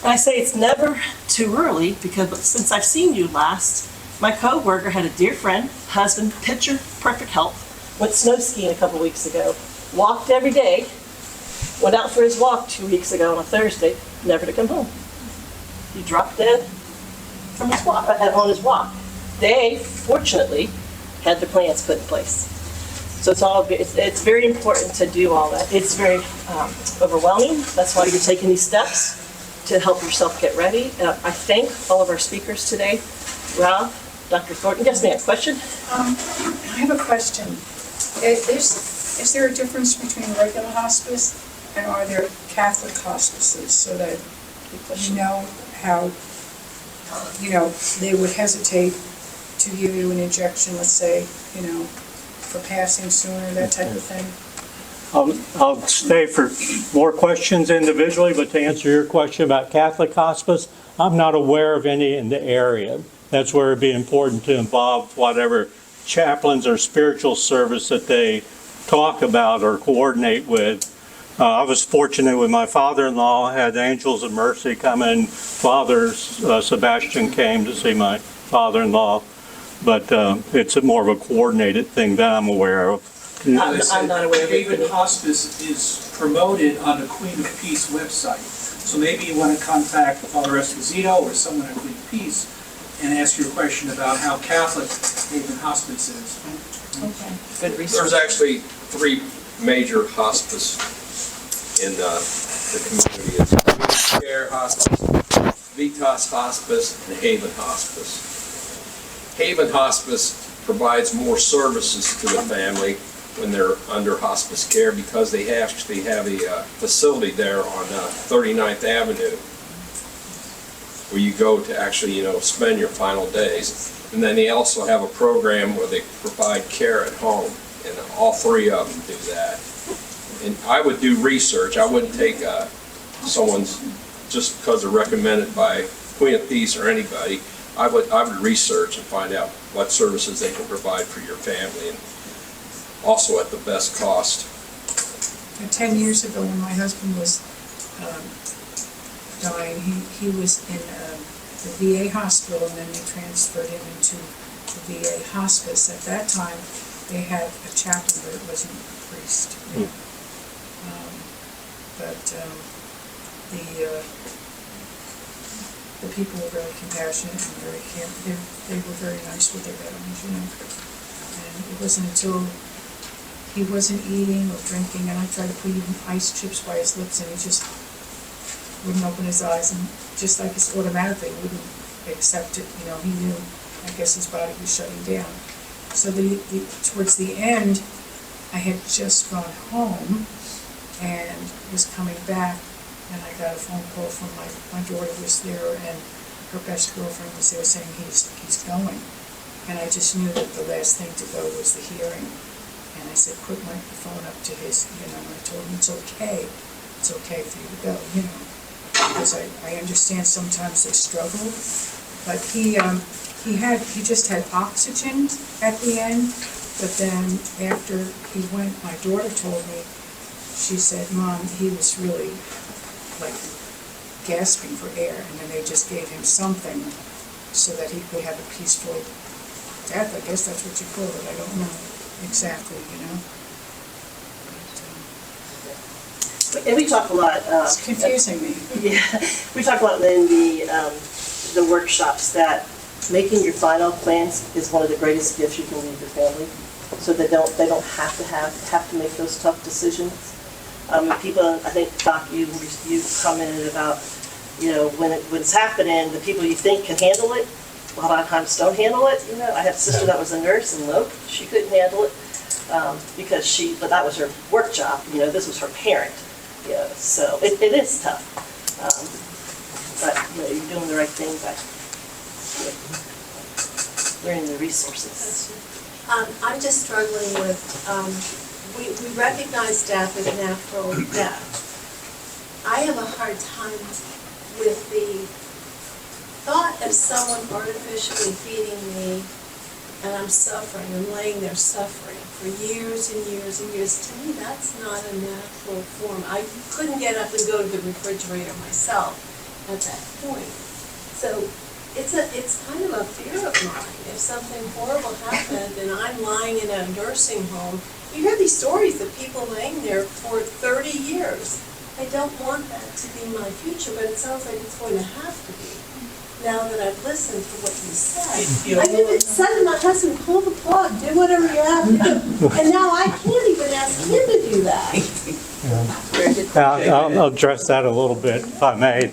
And I say it's never too early, because since I've seen you last, my coworker had a dear friend, husband, picture perfect health, went snow skiing a couple weeks ago, walked every day, went out for his walk 2 weeks ago on a Thursday, never to come home. He dropped dead from his walk, on his walk. They, fortunately, had the plans put in place. So it's very important to do all that. It's very overwhelming. That's why you're taking these steps to help yourself get ready. I thank all of our speakers today. Ralph, Dr. Thornton. Yes, ma'am. Question? I have a question. Is there a difference between regular hospice and are there Catholic hospices, so that you know how, they would hesitate to give you an injection, let's say, for passing sooner, that type of thing? I'll stay for more questions individually, but to answer your question about Catholic hospice, I'm not aware of any in the area. That's where it'd be important to involve whatever chaplains or spiritual service that they talk about or coordinate with. I was fortunate with my father-in-law, had Angels of Mercy come in. Father Sebastian came to see my father-in-law, but it's more of a coordinated thing that I'm aware of. I'm not aware of it. Haven Hospice is promoted on the Queen of Peace website. So maybe you want to contact Father Esposito or someone at Queen of Peace and ask your question about how Catholic Haven Hospice is. Okay. Good research. There's actually 3 major hospice in the community. It's Community Care Hospice, Vitas Hospice, and Haven Hospice. Haven Hospice provides more services to the family when they're under hospice care because they actually have a facility there on 39th Avenue where you go to actually, spend your final days. And then they also have a program where they provide care at home, and all 3 of them do that. And I would do research. I wouldn't take someone's just because they're recommended by Queen of Peace or anybody. I would research and find out what services they can provide for your family, and also at the best cost. 10 years ago, when my husband was dying, he was in the VA hospital, and then they transferred him into the VA hospice. At that time, they had a chaplain, but it wasn't a priest. The people were very compassionate and very caring. They were very nice with their veterans, And it wasn't until he wasn't eating or drinking, and I tried to put even ice chips by his lips, and he just wouldn't open his eyes, and just like it's automatically wouldn't accept it. He knew, I guess his body was shutting down. So towards the end, I had just gone home and was coming back, and I got a phone call from my daughter was there, and her best girlfriend was there saying he's going. And I just knew that the last thing to go was the hearing. And I said, put my phone up to his, and I told him it's okay for you to go, because I understand sometimes they struggle, but he just had oxygen at the end, but then after he went, my daughter told me, she said, Mom, he was really like gasping for air, and then they just gave him something so that he could have a peaceful death. I guess that's what you call it, I don't know exactly, And we talk a lot. It's confusing me. Yeah, we talk a lot in the workshops that making your final plans is one of the greatest gifts you can leave your family, so they don't have to make those tough decisions. People, I think, Doc, you commented about, when it's happening, the people you think can handle it, a lot of times don't handle it. I had a sister that was a nurse, and nope, she couldn't handle it but that was her work job. This was her parent. So it is tough. But you're doing the right thing by learning the resources. I'm just struggling with, we recognize death as natural death. I have a hard time with the thought of someone artificially feeding me and I'm suffering, I'm laying there suffering for years and years and years. To me, that's not a natural form. I couldn't get up and go to the refrigerator myself at that point. So it's kind of a fear of mine. If something horrible happened and I'm lying in a nursing home, you hear these stories of people laying there for 30 years. I don't want that to be my future, but it sounds like it's going to have to be. now that I've listened to what you said. I've even said to my husband, pull the plug, do whatever you have to do. And now I can't even ask him to do that. I'll address that a little bit, if I may.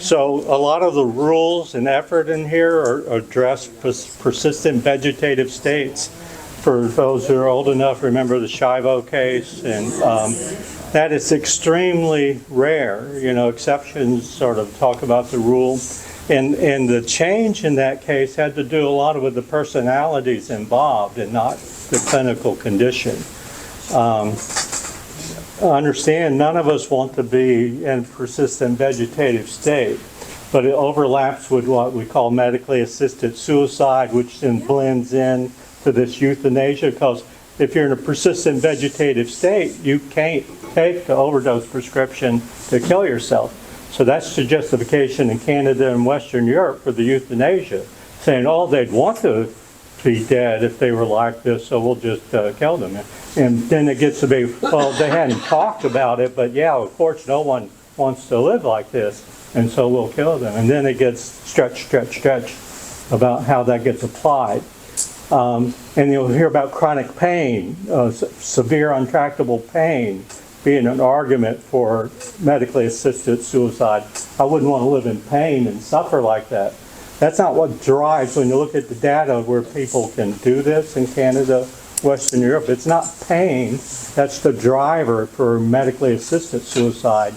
So a lot of the rules and effort in here address persistent vegetative states. For those who are old enough, remember the Shivo case, and that is extremely rare. Exceptions sort of talk about the rule. And the change in that case had to do a lot with the personalities involved and not the clinical condition. Understand, none of us want to be in persistent vegetative state, but it overlaps with what we call medically assisted suicide, which then blends in to this euthanasia, because if you're in a persistent vegetative state, you can't take the overdose prescription to kill yourself. So that's the justification in Canada and Western Europe for the euthanasia, saying, oh, they'd want to be dead if they were like this, so we'll just kill them. And then it gets to be, well, they hadn't talked about it, but yeah, of course, no one wants to live like this, and so we'll kill them. And then it gets stretched about how that gets applied. And you'll hear about chronic pain, severe untractable pain, being an argument for medically assisted suicide. I wouldn't want to live in pain and suffer like that. That's not what drives, when you look at the data where people can do this in Canada, Western Europe, it's not pain, that's the driver for medically assisted suicide.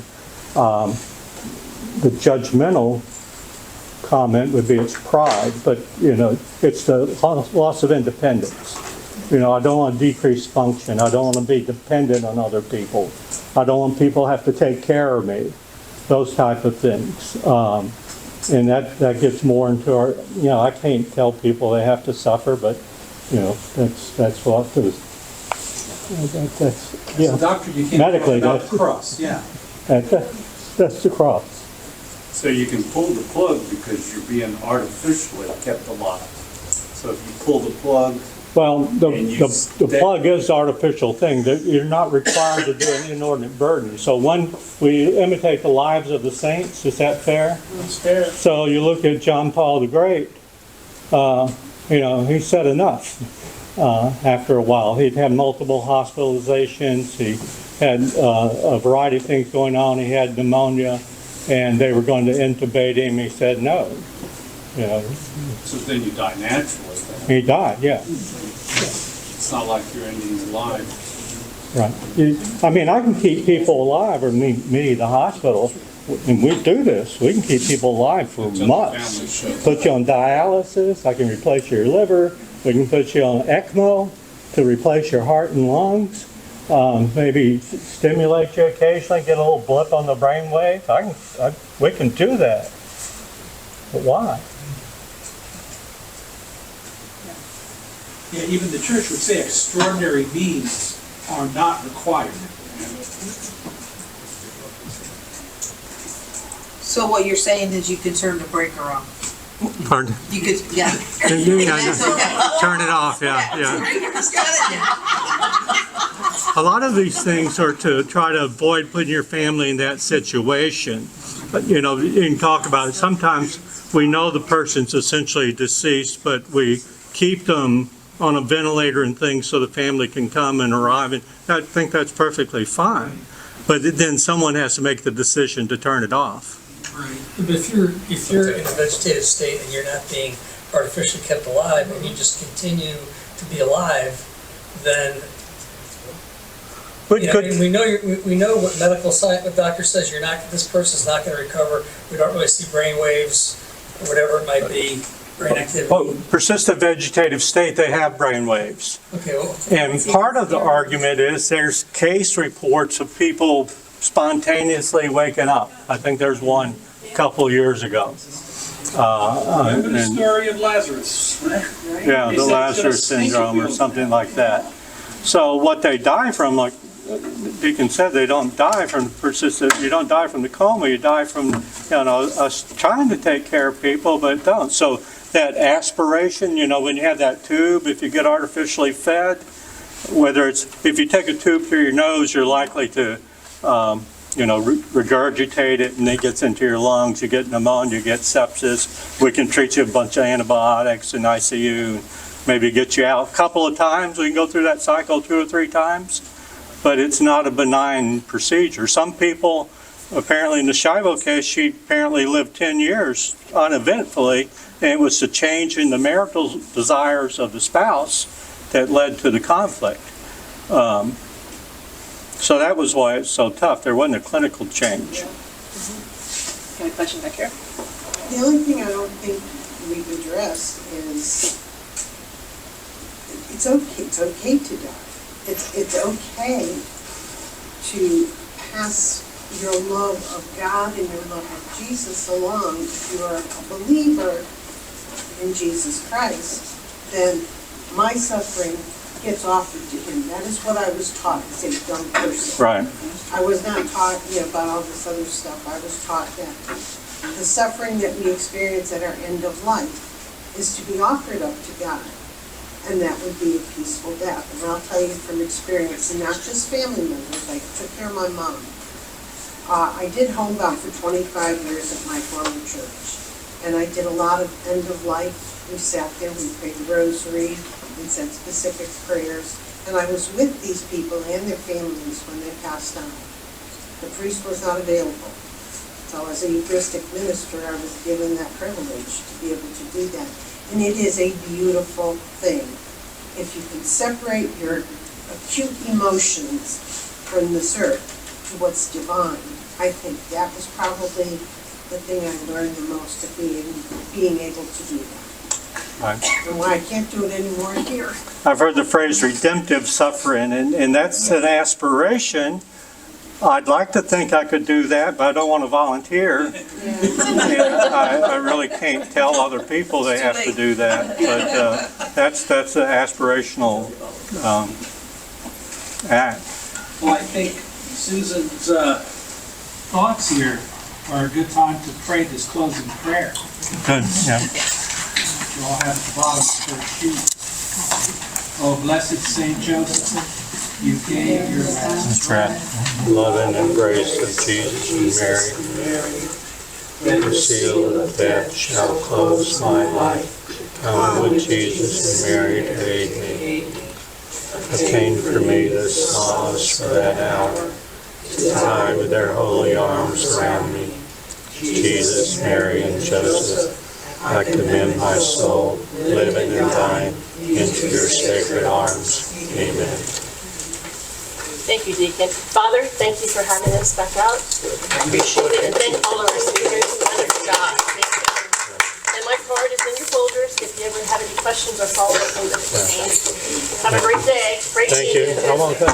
The judgmental comment would be it's pride, but it's the loss of independence. I don't want to decrease function. I don't want to be dependent on other people. I don't want people to have to take care of me. Those type of things. And that gets more into our, I can't tell people they have to suffer, but, that's what that's yeah. So doctor, you can't Medically, talk about that's the cross, yeah. That's the cross. So you can pull the plug because you're being artificially kept alive. So if you pull the plug, Well, the plug is an artificial thing. You're not required to do an inordinate burden. So when we imitate the lives of the saints, is that fair? That's fair. So you look at John Paul the Great, he said enough after a while. He'd had multiple hospitalizations. He had a variety of things going on. He had pneumonia, and they were going to intubate him. He said no. so then you die naturally. He died, yeah. It's not like you're ending your life. Right. I can keep people alive, or me, the hospital, and we do this. We can keep people alive for months. Put you on dialysis. I can replace your liver. We can put you on ECMO to replace your heart and lungs. Maybe stimulate you occasionally, get a little blip on the brain waves. We can do that. But why? Yeah, even the church would say extraordinary means are not required. So what you're saying is you could turn the breaker on? Pardon? You could, yeah. Turn it off, yeah. A lot of these things are to try to avoid putting your family in that situation. But, you can talk about it. Sometimes we know the person's essentially deceased, but we keep them on a ventilator and things so the family can come and arrive. And I think that's perfectly fine. But then someone has to make the decision to turn it off. Right. But if you're in a vegetative state and you're not being artificially kept alive and you just continue to be alive, then we know what medical science, what doctor says this person's not going to recover. We don't really see brain waves or whatever it might be. Brain activity. Well, persistent vegetative state, they have brain waves. Okay, well, and part of the argument is there's case reports of people spontaneously waking up. I think there's one a couple of years ago. Remember the story of Lazarus, right? Yeah, the Lazarus syndrome or something like that. So what they die from, like Deacon said, they don't die from persistent, you don't die from the coma, you die from, us trying to take care of people, but don't. So that aspiration, when you have that tube, if you get artificially fed, if you take a tube through your nose, you're likely to regurgitate it and it gets into your lungs, you get pneumonia, you get sepsis. We can treat you with a bunch of antibiotics in ICU, maybe get you out a couple of times. We can go through that cycle 2 or 3 times, but it's not a benign procedure. Some people, apparently in the Shivo case, she apparently lived 10 years uneventfully, and it was the change in the marital desires of the spouse that led to the conflict. So that was why it's so tough. There wasn't a clinical change. Got a question back here? The only thing I don't think we've addressed is it's okay to die. It's okay to pass your love of God and your love of Jesus along. If you are a believer in Jesus Christ, then my suffering gets offered to him. That is what I was taught as a young person. Right. I was not taught about all this other stuff. I was taught that the suffering that we experience at our end of life is to be offered up to God, and that would be a peaceful death. And I'll tell you from experience, and not just family members, I took care of my mom. I did homebound for 25 years at my former church, and I did a lot of end of life. We sat there, we prayed the rosary, and said specific prayers, and I was with these people and their families when they passed on. The priest was not available. So as a Eucharistic minister, I was given that privilege to be able to do that. And it is a beautiful thing. If you can separate your acute emotions from this earth to what's divine, I think that was probably the thing I learned the most of being able to do that. And why I can't do it anymore here. I've heard the phrase redemptive suffering, and that's an aspiration. I'd like to think I could do that, but I don't want to volunteer. And I really can't tell other people they have to do that, but that's an aspirational act. Well, I think Susan's thoughts here are a good time to pray this closing prayer. Good, yeah. You all have the bottom of their sheet. Oh, blessed Saint Joseph, you gave your last breath. Love and embrace of Jesus and Mary. The seal of death shall close my life. Come with Jesus and Mary to aid me. Obtain for me the solace for that hour. To tie with their holy arms around me. Jesus, Mary, and Joseph, I commend my soul, living and dying, into your sacred arms. Amen. Thank you, Deacon. Father, thank you for having us back out. I appreciate it, and thank all of our speakers. Wonderful job. Thank you. And my card is in your folders if you ever have any questions or follow-up. Have a great day. Great seeing you. Thank you.